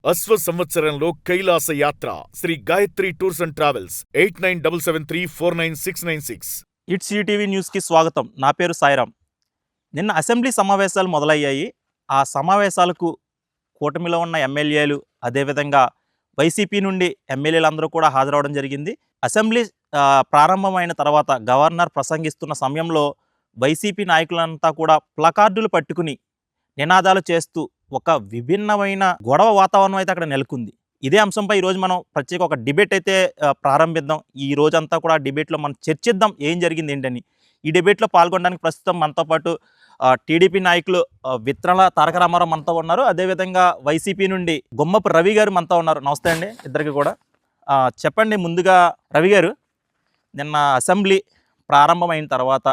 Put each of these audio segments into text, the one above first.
అశ్వ సంవత్సరంలో కైలాస యాత్ర Shri Gayatri tours and travels 8977349696. It's ETV న్యూస్కి స్వాగతం. నా పేరు సాయిరామ్. నిన్న అసెంబ్లీ సమావేశాలు మొదలయ్యాయి. ఆ సమావేశాలకు కూటమిలో ఉన్న ఎమ్మెల్యేలు, అదేవిధంగా వైసీపీ నుండి ఎమ్మెల్యేలందరూ కూడా హాజరవడం జరిగింది. అసెంబ్లీ ప్రారంభమైన తర్వాత గవర్నర్ ప్రసంగిస్తున్న సమయంలో వైసీపీ నాయకులంతా కూడా ప్లకార్డులు పట్టుకుని నినాదాలు చేస్తూ ఒక విభిన్నమైన గొడవ వాతావరణం అయితే అక్కడ నెలకొంది. ఇదే అంశంపై ఈరోజు మనం ప్రత్యేక ఒక డిబేట్ అయితే ప్రారంభిద్దాం. ఈ రోజంతా కూడా డిబేట్లో మనం చర్చిద్దాం ఏం జరిగింది ఏంటని. ఈ డిబేట్లో పాల్గొనడానికి ప్రస్తుతం మనతో పాటు టీడీపీ నాయకులు విత్రల తారక రామారావు మనతో ఉన్నారు. అదేవిధంగా వైసీపీ నుండి గుమ్మపు రవి గారు మనతో ఉన్నారు. నమస్తే అండి ఇద్దరికి కూడా. చెప్పండి ముందుగా రవి గారు, నిన్న అసెంబ్లీ ప్రారంభమైన తర్వాత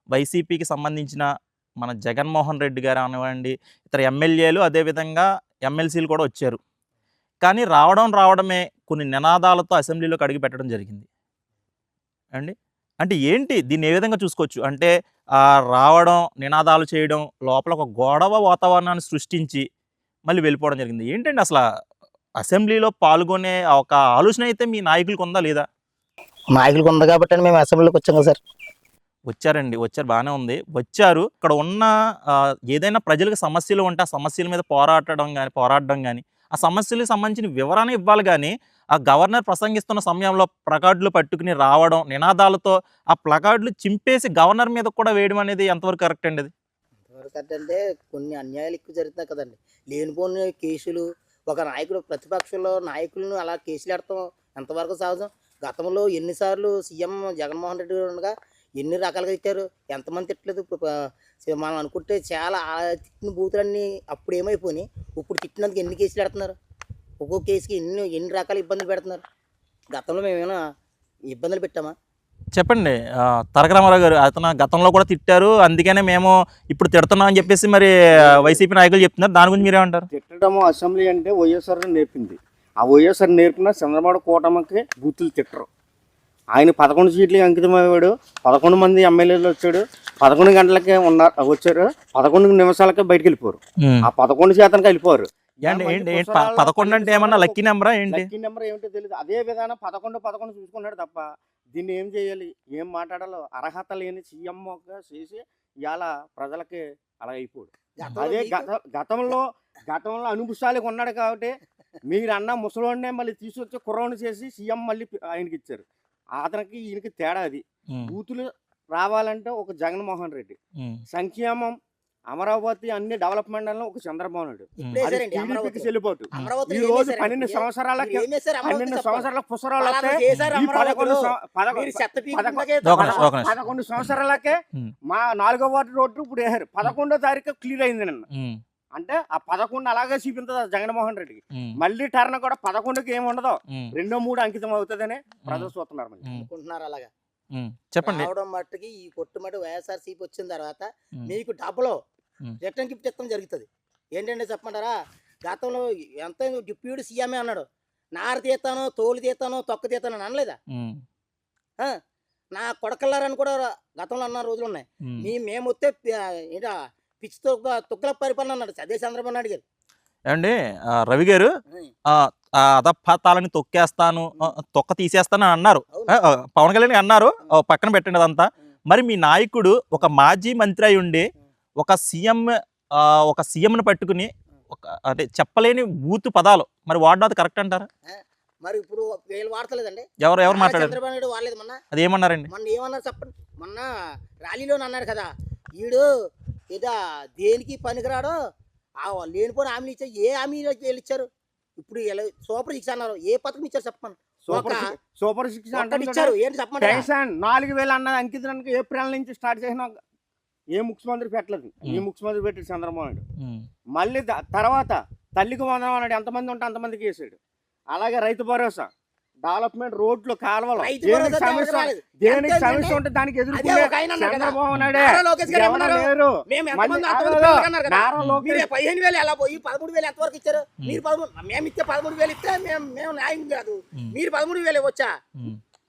వైసీపీకి సంబంధించిన మన జగన్మోహన్ రెడ్డి గారు అనివ్వండి, ఇతర ఎమ్మెల్యేలు, అదేవిధంగా ఎమ్మెల్సీలు కూడా వచ్చారు. కానీ రావడమే కొన్ని నినాదాలతో అసెంబ్లీలోకి అడుగు పెట్టడం జరిగింది అండి. అంటే ఏంటి, దీన్ని ఏ విధంగా చూసుకోవచ్చు? అంటే రావడం, నినాదాలు చేయడం, లోపల ఒక గొడవ వాతావరణాన్ని సృష్టించి మళ్ళీ వెళ్ళిపోవడం జరిగింది. ఏంటండి అసలు అసెంబ్లీలో పాల్గొనే ఒక ఆలోచన అయితే మీ నాయకులకు ఉందా లేదా? నాయకులకు ఉంది కాబట్టి మేము అసెంబ్లీలోకి వచ్చాం కదా సార్. వచ్చారు, బాగానే ఉంది. వచ్చారు. ఇక్కడ ఉన్న ఏదైనా ప్రజలకు సమస్యలు ఉంటే ఆ సమస్యల మీద పోరాడడం కానీ ఆ సమస్యలకు సంబంధించిన వివరణ ఇవ్వాలి. కానీ ఆ గవర్నర్ ప్రసంగిస్తున్న సమయంలో ప్లకార్డులు పట్టుకుని రావడం, నినాదాలతో ఆ ప్లకార్డులు చింపేసి గవర్నర్ మీద కూడా వేయడం అనేది ఎంతవరకు కరెక్ట్ అండి? అది ఎంతవరకు కరెక్ట్ అంటే కొన్ని అన్యాయాలు ఎక్కువ జరుగుతున్నాయి కదండి. లేనిపోని కేసులు, ఒక నాయకుడు ప్రతిపక్షంలో నాయకులను అలా కేసులు పెడతాం ఎంతవరకు సహజం? గతంలో ఎన్నిసార్లు సీఎం జగన్మోహన్ రెడ్డి ఉండగా ఎన్ని రకాలుగా తిట్టారు, ఎంతమంది తిట్టలేదు. మనం అనుకుంటే చాలా తిట్టిన బూతులన్నీ అప్పుడు ఏమైపోయి ఇప్పుడు తిట్టినందుకు ఎన్ని కేసులు పెడుతున్నారు, ఒక్కొక్క కేసుకి ఎన్ని రకాల ఇబ్బందులు పెడుతున్నారు. గతంలో మేమేమైనా ఇబ్బందులు పెట్టామా? చెప్పండి తారక రామారావు గారు. అతను గతంలో కూడా తిట్టారు, అందుకనే మేము ఇప్పుడు తిడుతున్నాం అని చెప్పేసి మరి వైసీపీ నాయకులు చెప్తున్నారు. దాని గురించి మీరేమంటారు? తిట్టడము అసెంబ్లీ అంటే వైఎస్ఆర్ నేర్పింది. ఆ వైఎస్ఆర్ నేర్పిన చంద్రబాబు కూటమికి బూతులు తిట్టరు. ఆయన 11 సీట్లకి అంకితమయ్యాడు. 11 మంది ఎమ్మెల్యేలు వచ్చాడు. 11 గంటలకే వచ్చారు. 11 నిమిషాలకే బయటకు వెళ్ళిపోరు. ఆ 11 శాతానికి వెళ్ళిపోరు. 11 అంటే ఏమన్నా లక్కీ నెంబరా ఏంటి? లక్కీ నెంబర్ ఏమిటో తెలియదు. అదే విధానం 11 చూసుకున్నాడు తప్ప దీన్ని ఏం చేయాలి, ఏం మాట్లాడాలో అర్హత లేని సీఎంగా చేసి ఇవాళ ప్రజలకి అలా అయిపోడు. అదే గతంలో అనుభూషాలకు ఉన్నాడు కాబట్టి మీరు అన్న ముసలోడినే మళ్ళీ తీసుకొచ్చి కుర్రోని చేసి సీఎం మళ్ళీ ఆయనకి ఇచ్చారు. అతనికి ఈయనకి తేడా అది. బూతులు రావాలంటే ఒక జగన్మోహన్ రెడ్డి, సంక్షేమం, అమరావతి అన్ని డెవలప్మెంట్ ఒక చంద్రబాబు నాయుడు, టీడీపీకి చెల్లిపోటు. ఈ రోజు 12 సంవత్సరాలకి పుసరాలు 11 సంవత్సరాలకే మా 4వ వార్డు రోడ్డు ఇప్పుడు వేసారు. 11వ తారీఖు క్లియర్ అయింది నిన్న. అంటే ఆ 11 అలాగే చూపించదు జగన్మోహన్ రెడ్డికి. మళ్ళీ టర్న్ కూడా 11కి ఏమి ఉండదు, 2, 3 అంకితం అవుతుందని ప్రజలు చూస్తున్నారు అనుకుంటున్నారు. అలాగా చెప్పండి. రావడం మట్టుకి ఈ కొట్టుమటు వైఎస్ఆర్సీపీ వచ్చిన తర్వాత మీకు డబ్బులో రిటర్న్ గిఫ్ట్ ఇస్తాం జరుగుతుంది. ఏంటంటే చెప్పమంటారా, గతంలో ఎంత డిప్యూటీ సీఎంఏ అన్నాడు, నారు తీస్తాను, తోలు తీస్తాను, తొక్క తీస్తాను అని అనలేదా? నా కొడకల్లారని కూడా గతంలో అన్న రోజులు ఉన్నాయి. మేము వస్తే పిచ్చితో తుక్కల పరిపాలన అన్నాడు అదే చంద్రబాబు నాయుడు గారు. ఏమండి రవి గారు, అదపాతాలని తొక్కేస్తాను, తొక్క తీసేస్తాను అని అన్నారు. పవన్ కళ్యాణ్ అన్నారు, పక్కన పెట్టండి అదంతా. మరి మీ నాయకుడు ఒక మాజీ మంత్రి అయి ఉండి ఒక సీఎంని పట్టుకుని అంటే చెప్పలేని బూతు పదాలు మరి వాడినది కరెక్ట్ అంటారా? మరి ఇప్పుడు వీళ్ళు వాడతలేదండి. ఎవరు మాట్లాడారు? చంద్రబాబు నాయుడు వాడలేదు. అది ఏమన్నారండి? మొన్న ఏమన్నారు చెప్పండి. మొన్న ర్యాలీలో అన్నాడు కదా, ఈడు ఏదో దేనికి పనికిరాడో, లేనిపోయిన హామీలు ఇచ్చారు. ఏ హామీలు ఇచ్చారు? ఇప్పుడు సూపర్ 6 అన్నారు. ఏ పథకం ఇచ్చారు చెప్పండి? సూపర్ 6 ఇచ్చారు. ఏంటి చెప్పండి? 4000 అన్నది అంకితానికి ఏప్రిల్ నుంచి స్టార్ట్ చేసిన ఏ ముఖ్యమంత్రి పెట్టలేదు. ఈ ముఖ్యమంత్రి పెట్టాడు చంద్రబాబు నాయుడు. మళ్ళీ తర్వాత తల్లికి వందనం అన్నాడు, ఎంతమంది ఉంటే అంతమందికి వేసాడు. అలాగే రైతు భరోసా, డెవలప్మెంట్, రోడ్లు, కాలువలు, దేనికి సమస్య ఉంటే దానికి ఎదుర్కొనే చంద్రబాబు నాయుడు. 15,000 ఎలా పోయి 13,000 ఎంతవరకు ఇచ్చారు? మీరు 13, మేము ఇస్తే 13,000 ఇస్తే మేము న్యాయం కాదు. మీరు 13,000 ఇవ్వచ్చా?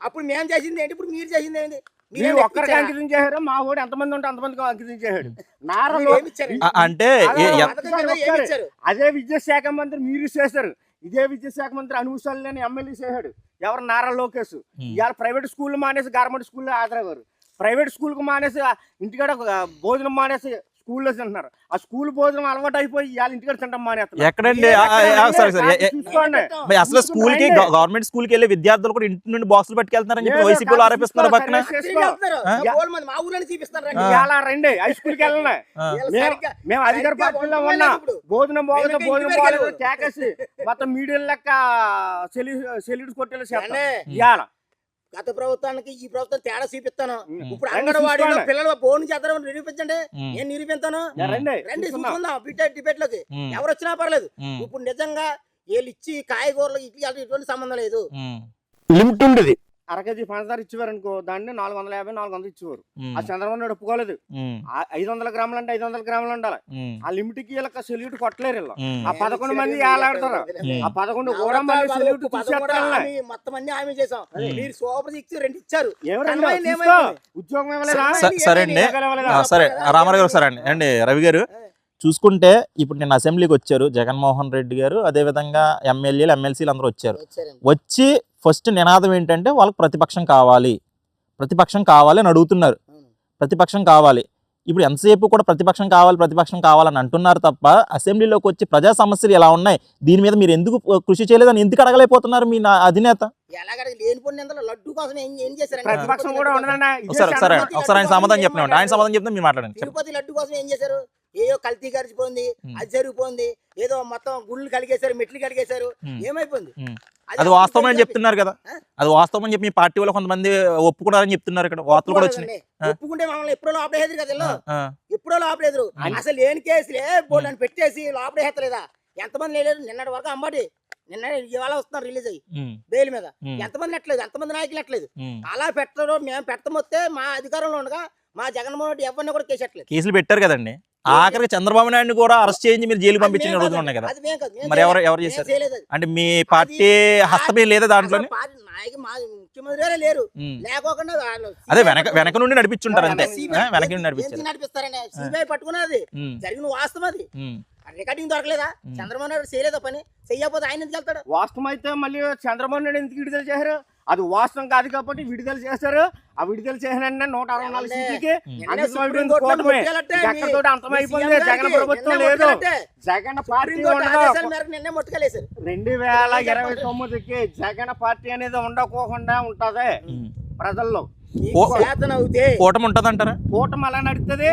అప్పుడు మేము చేసింది ఏంటి, ఇప్పుడు మీరు చేసింది ఏంటి? మీరు ఒక్కరికి అంకితం చేశారు, మా ఊడు ఎంతమంది ఉంటే అంతమందికి అంకితం చేశాడు. అంటే అదే విద్యాశాఖ మంత్రి మీరు చేశారు. ఇదే విద్యాశాఖ మంత్రి అనుభూషాలు లేని ఎమ్మెల్యే చేశాడు ఎవరు నారా లోకేష్. ఇవాళ ప్రైవేట్ స్కూల్ మానేసి గవర్నమెంట్ స్కూల్లో హాజరయ్యారు. ప్రైవేట్ స్కూల్కి మానేసి ఇంటికాడ భోజనం మానేసి స్కూల్లో తింటున్నారు. ఆ స్కూల్ భోజనం అలవాటు అయిపోయి ఇవాళ ఇంటికాడ తింటాం మానేస్తారు. ఎక్కడండి అసలు స్కూల్ కి గవర్నమెంట్ స్కూల్ కి వెళ్ళే విద్యార్థులు కూడా ఇంటి నుండి బాక్సులు పట్టుకెళ్తున్నారని చెప్పి వైసీపీలో ఆరోపిస్తున్నారు పక్కన. ఇవాళ రండి హై స్కూల్కి వెళ్ళండి. మేము అధికార పార్టీలో ఉన్నా భోజనం బాగోదు కేకేసి మొత్తం మీడియం లెక్క సెల్యూట్ కొట్టేలా చేస్తాం. ఇవాళ గత ప్రభుత్వానికి ఈ ప్రభుత్వం తేడా చూపిస్తాను. ఇప్పుడు అంగన్వాడీలో పిల్లలు ఫోన్ చేద్దామని నిరూపించండి. నేను నిరూపిస్తాను. రండి చూసుకుందాం డిబేట్ లోకి ఎవరు వచ్చినా పర్లేదు. ఇప్పుడు నిజంగా వీళ్ళు ఇచ్చి కాయగూరలు ఇట్లా ఎటువంటి సంబంధం లేదు. లిమిట్ ఉండేది. అరకేజీ పంచదార ఇచ్చేవారు అనుకో దాన్ని 450 400 ఇచ్చేవారు. ఆ చంద్రబాబు నాయుడు ఒప్పుకోలేదు. 500 గ్రాములు అంటే 500 గ్రాములు ఉండాలి. ఆ లిమిట్ కి వీళ్ళకి సెల్యూట్ కొట్టలేరు. ఆ 11 మంది ఏలాడతారు. ఆ 11 కూడా మళ్ళీ సెల్యూట్ మొత్తం అన్ని హామీ చేసాం. మీరు సూపర్ ఇచ్చి 2 ఇచ్చారు. ఉద్యోగం ఇవ్వలేదా? సరే అండి, సరే రామారావు గారు, సరే అండి రవి గారు చూసుకుంటే ఇప్పుడు నేను అసెంబ్లీకి వచ్చారు జగన్మోహన్ రెడ్డి గారు, అదేవిధంగా ఎమ్మెల్యేలు ఎమ్మెల్సీలు అందరూ వచ్చారు. వచ్చి ఫస్ట్ నినాదం ఏంటంటే వాళ్ళకి ప్రతిపక్షం కావాలి అని అడుగుతున్నారు. ప్రతిపక్షం కావాలి. ఇప్పుడు ఎంతసేపు కూడా ప్రతిపక్షం కావాలని అంటున్నారు తప్ప అసెంబ్లీలోకి వచ్చి ప్రజా సమస్యలు ఎలా ఉన్నాయి, దీని మీద మీరు ఎందుకు కృషి చేయలేదని ఎందుకు అడగలేకపోతున్నారు మీ అధినేత? ఒకసారి ఆయన సమాధానం చెప్పినామండి. ఆయన సమాధానం చెప్తే మీరు మాట్లాడండి. తిరుపతి లడ్డు కోసం ఏం చేశారు? ఏదో కల్తీ గడిచిపోయింది, అది జరిగిపోయింది. ఏదో మొత్తం గుళ్ళు కలిగేశారు, మెట్లు కలిగేశారు. ఏమైపోయింది? అది వాస్తవం అని చెప్తున్నారు కదా. అది వాస్తవం అని చెప్పి మీ పార్టీ వాళ్ళు కొంతమంది ఒప్పుకున్నారని చెప్తున్నారు. ఇక్కడ వార్తలు కూడా వచ్చినాయి. ఒప్పుకుంటే మమ్మల్ని ఎప్పుడో లోపడేది కదా. ఎప్పుడో లోపడేదు. అసలు లేని కేసులే బోర్డు పెట్టేసి లోపడేస్తలేదా? ఎంతమంది లేదు నిన్నటి వరకు అమ్మటి నిన్న ఇవాళ వస్తున్నారు రిలీజ్ అయ్యి బెయిల్ మీద. ఎంతమంది నెట్టలేదు, ఎంతమంది నాయకులు నెట్టలేదు. అలా పెట్టడం మేము పెట్టమొస్తే మా అధికారంలో ఉండగా మా జగన్మోహన్ రెడ్డి ఎవరిని కూడా కేసులు పెట్టారు కదండి. ఆఖరికి చంద్రబాబు నాయుడు కూడా అరెస్ట్ చేయించి మీరు జైలు పంపించిన రోజులు ఉన్నాయి కదా. మరి ఎవరు చేశారు? అంటే మీ పార్టీ హస్తమే లేదా దాంట్లో? ముఖ్యమంత్రి లేరు, లేకోకుండా అదే వెనక నుండి నడిపించుంటారు అంతే. వెనక నుండి నడిపిస్తారని సిబిఐ పట్టుకున్నది జరిగిన వాస్తవం. అది రికార్డింగ్ దొరకలేదా? చంద్రబాబు నాయుడు చేయలేదా పని? చెయ్యకపోతే ఆయన ఎందుకు వెళ్తాడు? వాస్తవం అయితే మళ్ళీ చంద్రబాబు నాయుడు ఎందుకు విడుదల చేశారు? అది వాస్తవం కాదు కాబట్టి విడుదల చేశారు. ఆ విడుదల చేసిన 164 సీట్లకి అంతమైపోయింది. జగన్ ప్రభుత్వం లేదు, జగన్ పార్టీ 2029కి జగన్ పార్టీ అనేది ఉండకోకుండా ఉంటది ప్రజల్లో. కూటమి ఉంటది అంటారా? కూటమి అలా నడుస్తుంది.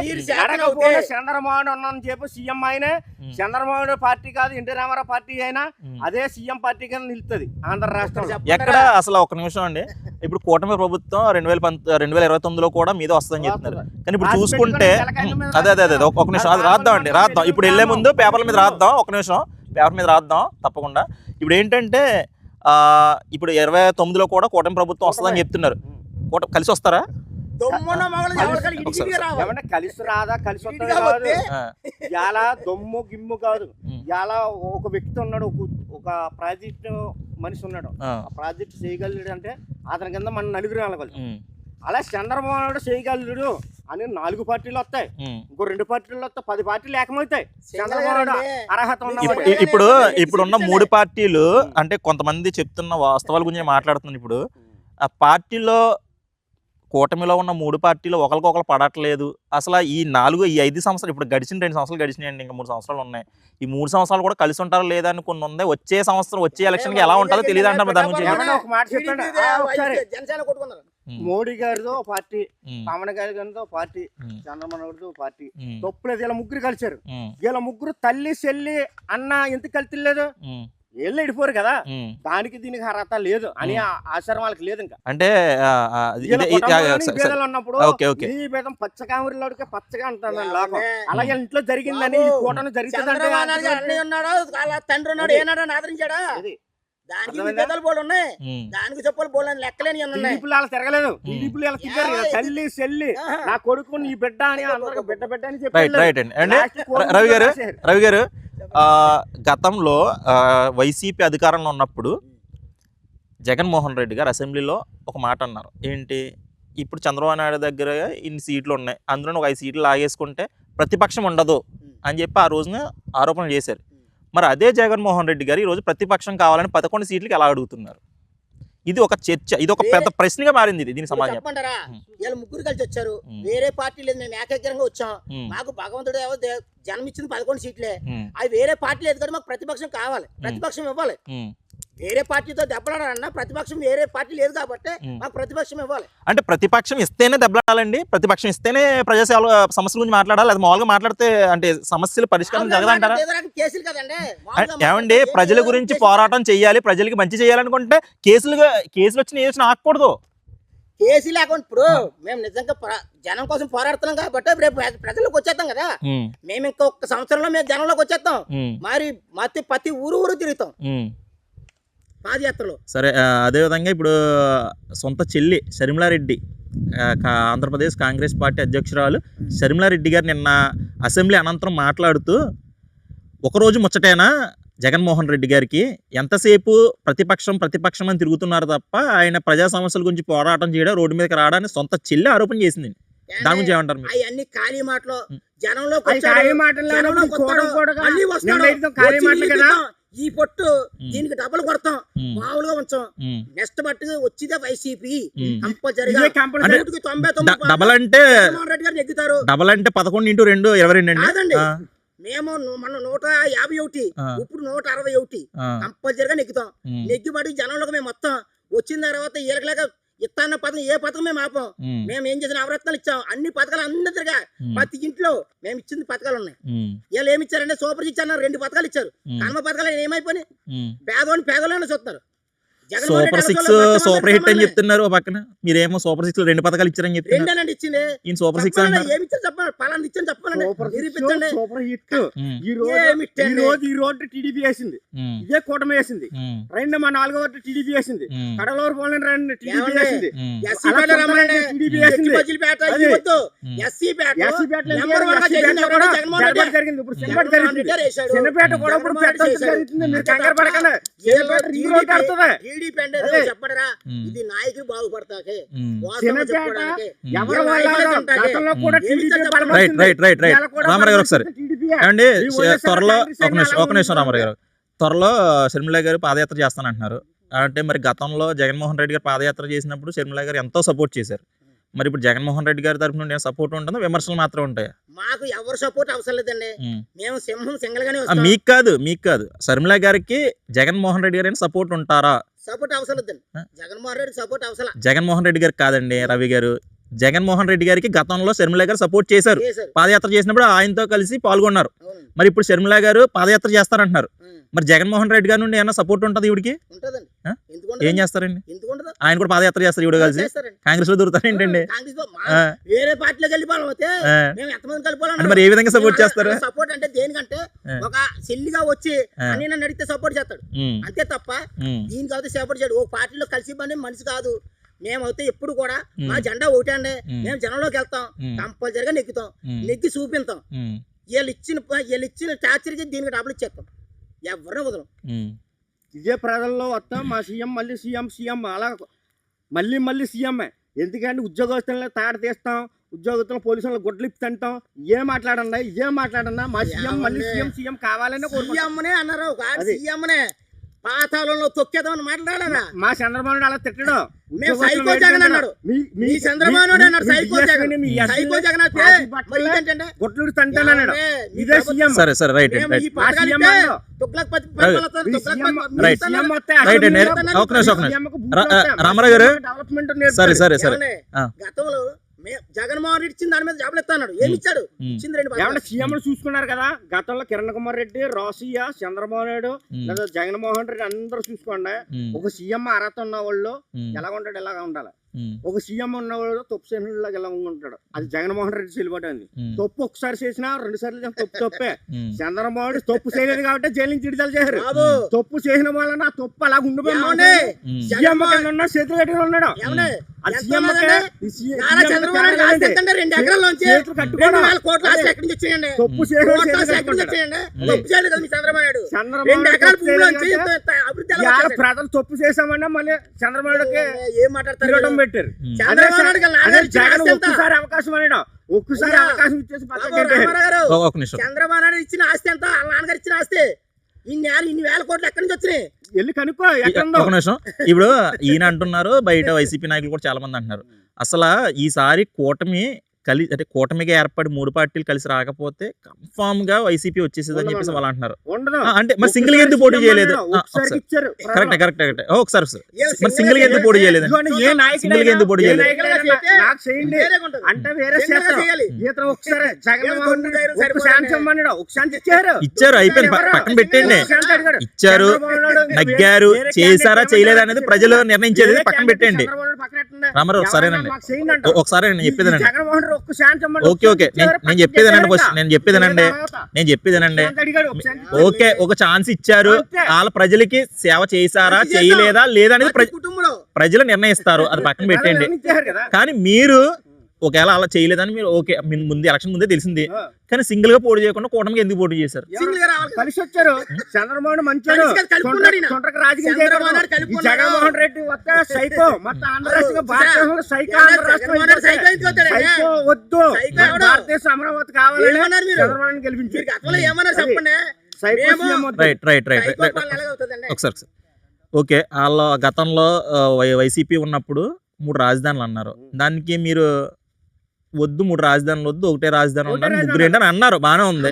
చంద్రబాబు ఉన్నాను చెప్పి సీఎం అయినా చంద్రబాబు పార్టీ కాదు, ఎన్టీ రామారావు పార్టీ అయినా అదే సీఎం పార్టీ కింద నిలుస్తుంది ఆంధ్ర రాష్ట్రంలో. ఎక్కడ అసలు ఒక నిమిషం అండి, ఇప్పుడు కూటమి ప్రభుత్వం 2029లో కూడా మీద వస్తుందని చెప్తున్నారు. కానీ ఇప్పుడు చూసుకుంటే అదే ఒక నిమిషం అది రాద్దాం. ఇప్పుడు వెళ్లే ముందు పేపర్ల మీద రాద్దాం. ఒక నిమిషం పేపర్ మీద రాద్దాం తప్పకుండా. ఇప్పుడు ఏంటంటే ఇప్పుడు 2029లో కూడా కూటమి ప్రభుత్వం వస్తుందని చెప్తున్నారు. కలిసి వస్తారా? కలిసి రాదా? కలిసి వస్తుంది కాదు. ఇలా దొమ్ము గిమ్ము కాదు. ఇలా ఒక వ్యక్తి ఉన్నాడు, ఒక ప్రాజెక్ట్ మనిషి ఉన్నాడు. ఆ ప్రాజెక్ట్ చేయగలడు అంటే అతని కింద మన 4 వెళ్ళగలరు. అలా చంద్రబాబు నాయుడు చేయగలడు అని 4 పార్టీలు వస్తాయి, ఇంకో 2 పార్టీలు వస్తాయి, 10 పార్టీలు ఏకమవుతాయి. చంద్రబాబు నాయుడు అర్హత ఇప్పుడున్న 3 పార్టీలు అంటే కొంతమంది చెప్తున్న వాస్తవాల గురించి మాట్లాడుతున్నాను. ఇప్పుడు ఆ పార్టీలో కూటమిలో ఉన్న 3 పార్టీలు ఒకరికొకరు పడట్లేదు. అసలు ఈ 5 సంవత్సరాలు ఇప్పుడు గడిచిన 2 సంవత్సరాలు గడిచినాయండి, ఇంకా 3 సంవత్సరాలు ఉన్నాయి. ఈ 3 సంవత్సరాలు కూడా కలిసి ఉంటారా లేదా అని కొన్ని ఉంది. వచ్చే సంవత్సరం వచ్చే ఎలక్షన్కి ఎలా ఉంటుందో తెలియదు అంటారు. దాని గురించి మోడీ గారితో పార్టీ, పవన్ గారితో పార్టీ, చంద్రబాబు నాయుడుతో పార్టీ తప్పులేదు. ఇలా 3 కలిసారు. ఇలా 3 తల్లి చెల్లి అన్న ఎందుకు కలిసిలేదు? వీళ్ళు ఇడిపోరు కదా, దానికి దీనికి అర్హత లేదు అని ఆచారం వాళ్ళకి లేదు. ఇంకా అంటే ఉన్నప్పుడు ఈ భేదం పచ్చకామరిలోకి పచ్చగా అంటాను లోకం. అలాగే ఇంట్లో జరిగిందని కూటమి జరుగుతుంది. తండ్రి ఉన్నాడు, ఏనాడని ఆదరించాడా? దానికి విభేదాలు బోర్డు ఉన్నాయి, దానికి చెప్పాలి బోర్డు లెక్కలేని వాళ్ళు తిరగలేదు. టీడీపీలు ఇలా తిరిగారు. తల్లి చెల్లి నా కొడుకు నీ బిడ్డ అని అందరికి బిడ్డ అని చెప్పి. రవి గారు గతంలో వైసీపీ అధికారంలో ఉన్నప్పుడు జగన్మోహన్ రెడ్డి గారు అసెంబ్లీలో ఒక మాట అన్నారు. ఏంటి, ఇప్పుడు చంద్రబాబు నాయుడు దగ్గర ఇన్ని సీట్లు ఉన్నాయి, అందులో ఒక 5 సీట్లు లాగేసుకుంటే ప్రతిపక్షం ఉండదు అని చెప్పి ఆ రోజున ఆరోపణలు చేశారు. మరి అదే జగన్మోహన్ రెడ్డి గారు ఈరోజు ప్రతిపక్షం కావాలని 11 సీట్లకి ఎలా అడుగుతున్నారు? ఇది ఒక చర్చ, ఇది ఒక పెద్ద ప్రశ్నగా మారింది ఇది. దీని సమాజం చెప్పంటారా? వీళ్ళు ముగ్గురు కలిసి వచ్చారు, వేరే పార్టీ లేదు, మేము ఏకగ్రంగా వచ్చాం. మాకు భగవంతుడు జన్మ ఇచ్చింది 11 సీట్లే. అవి వేరే పార్టీ లేదు కానీ మాకు ప్రతిపక్షం కావాలి, ప్రతిపక్షం ఇవ్వాలి. వేరే పార్టీతో దెబ్బలాడాలన్నా ప్రతిపక్షం వేరే పార్టీ లేదు కాబట్టి మాకు ప్రతిపక్షం ఇవ్వాలి. అంటే ప్రతిపక్షం ఇస్తేనే దెబ్బలాడాలండి? ప్రతిపక్షం ఇస్తేనే ప్రజాసేవ సమస్యల గురించి మాట్లాడాలి? అది మామూలుగా మాట్లాడితే అంటే సమస్యల పరిష్కారం జరగదంటారా? కేసులు కదండి. ఏమండి, ప్రజల గురించి పోరాటం చేయాలి, ప్రజలకి మంచి చేయాలనుకుంటే కేసులు వచ్చిన ఏ వచ్చినా ఆగకూడదు. కేసీ లేకుండా ఇప్పుడు మేము నిజంగా జనం కోసం పోరాడుతున్నాం కాబట్టి రేపు ప్రజలకు వచ్చేస్తాం కదా. మేము ఇంకొక సంవత్సరంలో మేము జనంలోకి వచ్చేస్తాం. మరి ప్రతి ఊరు తిరుగుతాం పాదయాత్రలో. సరే, అదేవిధంగా ఇప్పుడు సొంత చెల్లి షర్మిలారెడ్డి, ఆంధ్రప్రదేశ్ కాంగ్రెస్ పార్టీ అధ్యక్షురాలు షర్మిలారెడ్డి గారు నిన్న అసెంబ్లీ అనంతరం మాట్లాడుతూ ఒకరోజు ముచ్చటైనా జగన్మోహన్ రెడ్డి గారికి ఎంతసేపు ప్రతిపక్షం అని తిరుగుతున్నారు తప్ప ఆయన ప్రజా సమస్యల గురించి పోరాటం చేయడం, రోడ్డు మీదకి రావడానికి సొంత చెల్లి ఆరోపణ చేసింది. దాని గురించి ఏమంటారు? అవన్నీ ఖాళీ మాటలు. జనంలో ఈ పొట్టు దీనికి డబ్బులు కొడతాం, మామూలుగా ఉంచాం. నెక్స్ట్ బట్టి వచ్చిదే వైసీపీ కంపల్సరిగా. డబల్ అంటే రెడ్డి గారు నెగ్గుతారు. డబల్ అంటే 11 × 2 22 కాదండి. మేము మన 151, ఇప్పుడు 161 కంపల్సరిగా నెగ్గుతాం. నెగ్గిబడి జనంలోకి మేము మొత్తం వచ్చిన తర్వాత ఏలకలేక ఇస్తాన్న పథకం ఏ పథకం మేము ఆపం. మేము ఏం చేసిన నవరత్నాలు ఇచ్చాం, అన్ని పథకాలు అందరిగా ప్రతి ఇంట్లో మేము ఇచ్చింది పథకాలు ఉన్నాయి. వీళ్ళు ఏమి ఇచ్చారంటే సూపర్ ఇచ్చారు, 2 పథకాలు ఇచ్చారు. కర్మ పథకాలు ఏమైపోయినాయి? పేదోళ్ళని చూస్తున్నారు. సూపర్ 6 సూపర్ హిట్ అని చెప్తున్నారు పక్కన, మీరేమో సూపర్ 6 2 పథకాలు ఇచ్చారని చెప్తున్నారు. ఇచ్చింది సూపర్ 6 ఏమి ఇచ్చారు చెప్పండి, పలానా ఇచ్చాను చెప్పండి. సూపర్ హిట్ ఈ రోడ్డు టీడీపీ వేసింది, ఇదే కూటమి వేసింది. రెండు మా 4వ వార్డు టీడీపీ వేసింది, కడలూరు పోలని రెండు టీడీపీ వేసింది, టీడీపీ వేసింది. జరిగింది ఇప్పుడు చిన్నపేట జరిగింది, చిన్నపేట కూడా ఇప్పుడు జరుగుతుంది. మీరు కంగారు పడకండి, చెప్పడరా ఇది నాయకులు బాగుపడతాకే. రామారావు గారు ఒకసారి ఏమండి, త్వరలో ఒక నిమిషం రామారావు గారు, త్వరలో షర్మిల గారు పాదయాత్ర చేస్తానంటున్నారు. అంటే మరి గతంలో జగన్మోహన్ రెడ్డి గారు పాదయాత్ర చేసినప్పుడు షర్మిల గారు ఎంతో సపోర్ట్ చేశారు. మరి ఇప్పుడు జగన్మోహన్ రెడ్డి గారి తరఫు నుండి సపోర్ట్ ఉంటుందా, విమర్శలు మాత్రం ఉంటాయా? మాకు ఎవరు సపోర్ట్ అవసరం లేదండి. మేము సింగల్ గానే మీకు కాదు షర్మిల గారికి జగన్మోహన్ రెడ్డి గారు సపోర్ట్ ఉంటారా? సపోర్ట్ అవసరం లేదండి. జగన్మోహన్ రెడ్డి సపోర్ట్ అవసరం. జగన్మోహన్ రెడ్డి గారికి కాదండి రవి గారు, జగన్మోహన్ రెడ్డి గారికి గతంలో షర్మిల గారు సపోర్ట్ చేశారు, పాదయాత్ర చేసినప్పుడు ఆయనతో కలిసి పాల్గొన్నారు. మరి ఇప్పుడు షర్మిల గారు పాదయాత్ర చేస్తారంటున్నారు. మరి జగన్మోహన్ రెడ్డి గారి నుండి ఏమైనా సపోర్ట్ ఉంటుంది ఈవిడికి? ఏం చేస్తారండి? ఆయన కూడా పాదయాత్ర చేస్తారు ఈవిడ కలిసి, కాంగ్రెస్ లో దొరుకుతారు ఏంటండి? వేరే పార్టీలోకి వెళ్ళిపోతే మేము ఎంతమంది కలిపోవాలి? మరి ఏ విధంగా సపోర్ట్ చేస్తారు? సపోర్ట్ అంటే దేనికంటే ఒక చెల్లిగా వచ్చి అని నన్ను అడిగితే సపోర్ట్ చేస్తాడు, అంతే తప్ప దీనికి అయితే సపోర్ట్ చేయడు. ఒక పార్టీలో కలిసి పని మనిషి కాదు. మేమైతే ఎప్పుడు కూడా మా జెండా ఒకటే అండి. మేము జనంలోకి వెళ్తాం, కంపల్సరిగా నెగ్గుతాం, నెగ్గి చూపిస్తాం. వీళ్ళు ఇచ్చిన టార్చర్కి దీనికి డబ్బులు ఇచ్చేస్తాం, ఎవరిని వదలం. ఇదే ప్రజల్లో వస్తాం, మా సీఎం మళ్ళీ సీఎం అలా మళ్ళీ సీఎంఏ. ఎందుకంటే ఉద్యోగస్తులను తాడ తీస్తాం, ఉద్యోగస్తులు పోలీసులను గుడ్లు తింటాం. ఏం మాట్లాడన్నా మా సీఎం మళ్ళీ సీఎం కావాలని సీఎంనే అన్నారు. సీఎంనే పాతాళంలో తొక్కేదామని మాట్లాడారా? మా చంద్రబాబు అలా తిట్టడం సైకో జగన్ అన్నాడు. మీ చంద్రబాబు అన్నాడు సైకో జగన్. సైకో జగన్ గుడ్లు తింటానన్నాడు. ఇదే సీఎం. సరే రైట్ రామారావు గారు సరే గతంలో జగన్మోహన్ రెడ్డి ఇచ్చిన దాని మీద జాబులు ఇస్తాడు. ఏమి ఇచ్చాడు? సీఎం చూసుకున్నారు కదా గతంలో. కిరణ్ కుమార్ రెడ్డి, రోసయ్య, చంద్రబాబు నాయుడు లేదా జగన్మోహన్ రెడ్డి అందరూ చూసుకోండి. ఒక సీఎం అర్హత ఉన్న వాళ్ళు ఎలా ఉంటాడు, ఎలాగా ఉండాలి. ఒక సీఎం ఉన్నవాడు తప్పు చేసిన ఎలా ఉంటాడు. అది జగన్మోహన్ రెడ్డి చెల్లిబాటు అంది. తప్పు ఒకసారి చేసినా 2 సార్లు తప్పే. చంద్రబాబు తప్పు చేయలేదు కాబట్టి జైలు నుంచి విడుదల చేశారు. తప్పు చేసిన వాళ్ళని ఆ తప్పు అలా ఉండిపోయింది. సీఎం చేతులు కట్టుకుని ఉన్నాడు. ప్రజలు తప్పు చేశామన్నా మళ్ళీ చంద్రబాబుకి ఏం మాట్లాడతారు? పెట్టారు. ఒక్కసారి అవకాశం అన్నాడు, ఒక్కసారి అవకాశం ఇచ్చేసి చంద్రబాబు నాయుడు ఇచ్చిన ఆస్తి ఎంత? వాళ్ళ నాన్నగారు ఇచ్చిన ఆస్తి ఇన్ని వేల కోట్లు ఎక్కడి నుంచి వచ్చినాయి? వెళ్ళి కనుక్కో ఎక్కడుందో. ఒక నిమిషం, ఇప్పుడు ఈయన అంటున్నారు, బయట వైసీపీ నాయకులు కూడా చాలా మంది అంటున్నారు, అసలు ఈసారి కూటమిగా ఏర్పడి 3 పార్టీలు కలిసి రాకపోతే కన్ఫామ్ గా వైసీపీ వచ్చేసేది అని చెప్పేసి వాళ్ళు అంటున్నారు. ఉండదు. అంటే మరి సింగిల్ గా ఎందుకు పోటీ చేయలేదు? ఒకసారి ఇచ్చారు. కరెక్ట్ ఒకసారి మరి సింగిల్ గా ఎందుకు పోటీ చేయలేదు? ఏ నాయకుడు సింగిల్ గా ఎందుకు పోటీ చేయలేదు? నాకు చేయండి అంటే వేరే ఇతను ఒకసారి జగన్మోహన్ రెడ్డి ఒక ఛాన్స్ ఇమ్మన్నాడు, ఒక ఛాన్స్ ఇచ్చారు, అయిపోయింది, పక్కన పెట్టండి. ఇచ్చారు, నగ్గారు, చేశారా చేయలేదా అనేది ప్రజలు నిర్ణయించేది, పక్కన పెట్టండి. రామారావు సరేనండి, ఒకసారి నేను చెప్పేదేనండి. ఓకే నేను చెప్పేదేనండి. ఓకే, ఒక ఛాన్స్ ఇచ్చారు, వాళ్ళ ప్రజలకి సేవ చేశారా చేయలేదా లేదా అనేది ప్రజలు నిర్ణయిస్తారు, అది పక్కన పెట్టండి. కానీ మీరు ఒకవేళ అలా చేయలేదని మీరు ఓకే, ముందు ఎలక్షన్ ముందే తెలిసింది, కానీ సింగిల్ గా పోటీ చేయకుండా కూటమికి ఎందుకు పోటీ చేశారు? కలిసి వచ్చారు. చంద్రబాబు మంచోడు, జగన్మోహన్ రెడ్డి వస్తే సైకో, మొత్తం ఆంధ్ర రాష్ట్రంలో భారతదేశంలో సైకో, వద్దు భారతదేశం అమరావతి కావాలని చంద్రబాబు గెలిపించారు. ఒకసారి ఓకే, వాళ్ళ గతంలో వైసీపీ ఉన్నప్పుడు 3 రాజధానులు అన్నారు, దానికి మీరు వద్దు 3 రాజధానులు వద్దు, ఒకటే రాజధాని ఉండాలి, ముగ్గురు ఏంటని అన్నారు, బాగానే ఉంది.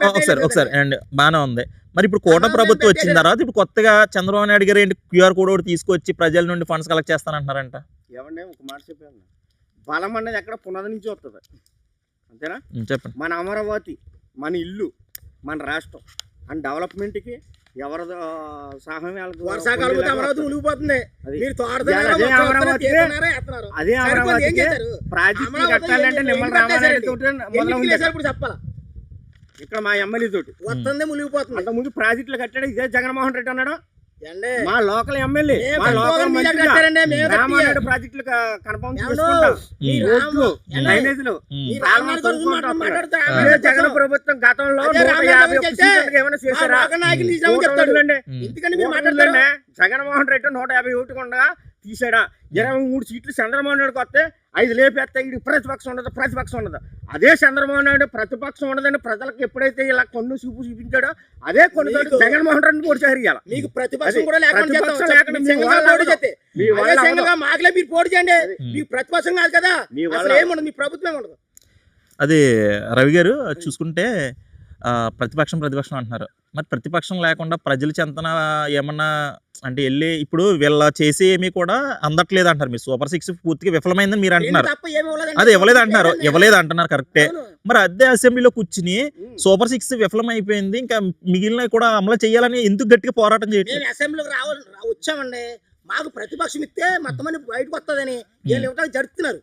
ఒకసారి అండి, బాగానే ఉంది. మరి ఇప్పుడు కూటమి ప్రభుత్వం వచ్చిన తర్వాత ఇప్పుడు కొత్తగా చంద్రబాబు నాయుడు గారు ఏంటి QR కోడ్ ఒకటి తీసుకొచ్చి ప్రజల నుండి ఫండ్స్ కలెక్ట్ చేస్తానంటున్నారంట. ఏమండి ఒక మాట చెప్పాను, బలం అనేది ఎక్కడ పునాది నుంచి వస్తుంది, అంతేనా? చెప్పండి. మన అమరావతి, మన ఇల్లు, మన రాష్ట్రం అండ్ డెవలప్మెంట్కి ఎవరు సహాయం అదే అమరావతి ప్రాజెక్టులు కట్టాలంటే నిమ్మల రామారెడ్డి తోటి చెప్పాలా. ఇక్కడ మా ఎమ్మెల్యే తోటి వస్తుంది మునిగిపోతుంది. అంత ముందు ప్రాజెక్టులు కట్టాడు ఇదే జగన్మోహన్ రెడ్డి అన్నాడు, మా లోకల్ ఎమ్మెల్యే, మా లోకల్ రామారెడ్డి ప్రాజెక్టులు కన్ఫర్మ్ చేసుకుంటాం. జగన్ ప్రభుత్వం గతంలో 151 సీట్లకు ఏమైనా చేశారా? జగన్మోహన్ రెడ్డి 151 ఉండగా తీసాడా? 23 సీట్లు చంద్రబాబు నాయుడుకి వస్తే 5 లేపేస్తే ఇది ప్రతిపక్షం ఉండదు. అదే చంద్రబాబు నాయుడు ప్రతిపక్షం ఉండదని ప్రజలకు ఎప్పుడైతే ఇలా కొన్ని చూపు చూపించాడో అదే కొన్ని జగన్మోహన్ రెడ్డి పోటీ చేయాలి. మీకు ప్రతిపక్షం కూడా లేకుండా పోటీ చేయండి, మీకు ప్రతిపక్షం కాదు కదా, ఏముండదు, మీ ప్రభుత్వం ఉండదు. అది రవి గారు చూసుకుంటే ప్రతిపక్షం అంటున్నారు, మరి ప్రతిపక్షం లేకుండా ప్రజల చెంతన ఏమన్నా అంటే వెళ్ళి ఇప్పుడు వీళ్ళ చేసి ఏమీ కూడా అందట్లేదు అంటారు. మీరు సూపర్ 6 పూర్తిగా విఫలమైందని మీరు అంటున్నారు, అది ఇవ్వలేదు అంటున్నారు కరెక్టే. మరి అదే అసెంబ్లీలో కూర్చుని సూపర్ 6 విఫలమైపోయింది, ఇంకా మిగిలినవి కూడా అమలు చేయాలని ఎందుకు గట్టిగా పోరాటం చేయట్లేదు? అసెంబ్లీకి వచ్చామండి, మాకు ప్రతిపక్షం ఇస్తే మొత్తం బయటకు వస్తుందని వీళ్ళు ఇవ్వడానికి జరుపుతున్నారు.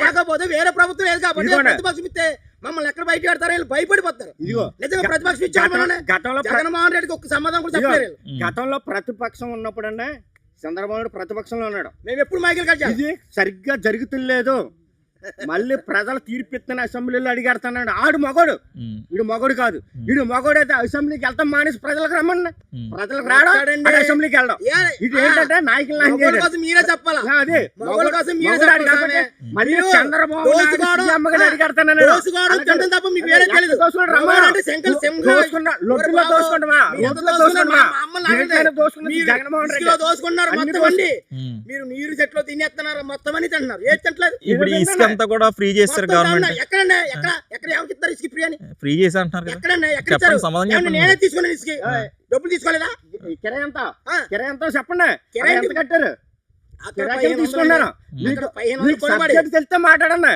కాకపోతే వేరే ప్రభుత్వం లేదు కాబట్టి ప్రతిపక్షం ఇస్తే మమ్మల్ని ఎక్కడ బయట పెడతారు, వీళ్ళు భయపడిపోతారు. నిజంగా ప్రతిపక్షం ఇచ్చారు జగన్మోహన్ రెడ్డికి ఒక సమాధానం కూడా చెప్పలేరు. గతంలో ప్రతిపక్షం ఉన్నప్పుడు అంటే చంద్రబాబు నాయుడు ప్రతిపక్షంలో ఉన్నాడు, మేము ఎప్పుడు మైకిల్ కలిసి ఇది సరిగ్గా జరుగుతులేదు, మళ్ళీ ప్రజలు తీర్పిస్తున్న అసెంబ్లీలో అడిగేస్తున్నాడు. ఆడు మగోడు, వీడు మగోడు కాదు. వీడు మగోడు అయితే అసెంబ్లీకి వెళ్తాం మానేసి ప్రజలకు రమ్మన్నా, ప్రజలకు రావడం అసెంబ్లీకి వెళ్ళడం. ఇది ఏంటంటే నాయకులు మీరే చెప్పాలా, అదే మళ్ళీ చంద్రబాబు మీరు నీరు చెట్లు తినేస్తున్నారు మొత్తం అని తింటున్నారు. ఏ తింటలేదు, ఇప్పుడు ఇసుక అంతా కూడా ఫ్రీ చేశారు గవర్నమెంట్. ఎక్కడండి ఎక్కడ ఎవరికి ఇసుక ఫ్రీ అని ఫ్రీ చేసి అంటున్నారు. ఎక్కడండి ఎక్కడ సమాధానం నేనే తీసుకున్నాను ఇసుక, డబ్బులు తీసుకోలేదా? కిరాయి ఎంత చెప్పండి, కిరాయి ఎంత కట్టారు? తీసుకున్నాను తెలిస్తే మాట్లాడండి.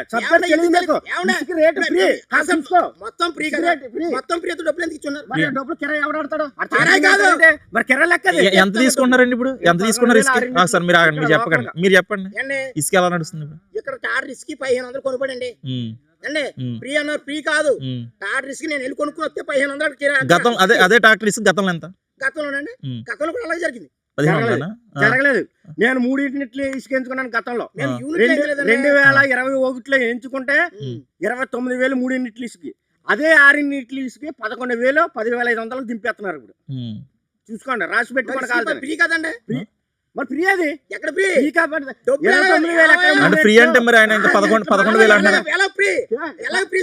మొత్తం ఫ్రీ డబ్బులు ఎందుకు ఇచ్చున్నారు? డబ్బులు కిరాయి ఎవడాడతాడు? మరి కిరాయి లెక్క ఎంత తీసుకున్నారండి? ఇప్పుడు ఎంత తీసుకున్నారు ఇసుక? సార్ మీరు చెప్పండి ఇసుక ఎలా నడుస్తుంది? ఇక్కడ టార్ ఇసుక 1500 కొనుక్కోండి అండి. ఫ్రీ అన్నారు, ఫ్రీ కాదు. టార్ ఇసుక నేను వెళ్ళి కొనుక్కుని వస్తే 1500 గతం. అదే ట్రాక్టర్ ఇసుక గతంలో ఎంత? గతంలోనండి, గతంలో కూడా అలాగే జరిగింది. జరగలేదు. నేను 3 ఇసుకెంచుకున్నాను గతంలో. 2021లో ఎంచుకుంటే 29,000 3 ఇసుకి. అదే 6 ఇసుకి 11,000 10,500 దింపేస్తున్నారు. ఇప్పుడు చూసుకోండి, రాసి పెట్టుకోండి. ఫ్రీ కదండి, మరి ఫ్రీ అది ఎక్కడ ఫ్రీ ఫ్రీ కాబట్టి డబ్బులు 29,000 ఎక్కడ అంటే ఫ్రీ అంటే మరి ఆయన ఇంకా 11,000 అంటున్నారు. ఎలా ఫ్రీ ఎలా ఫ్రీ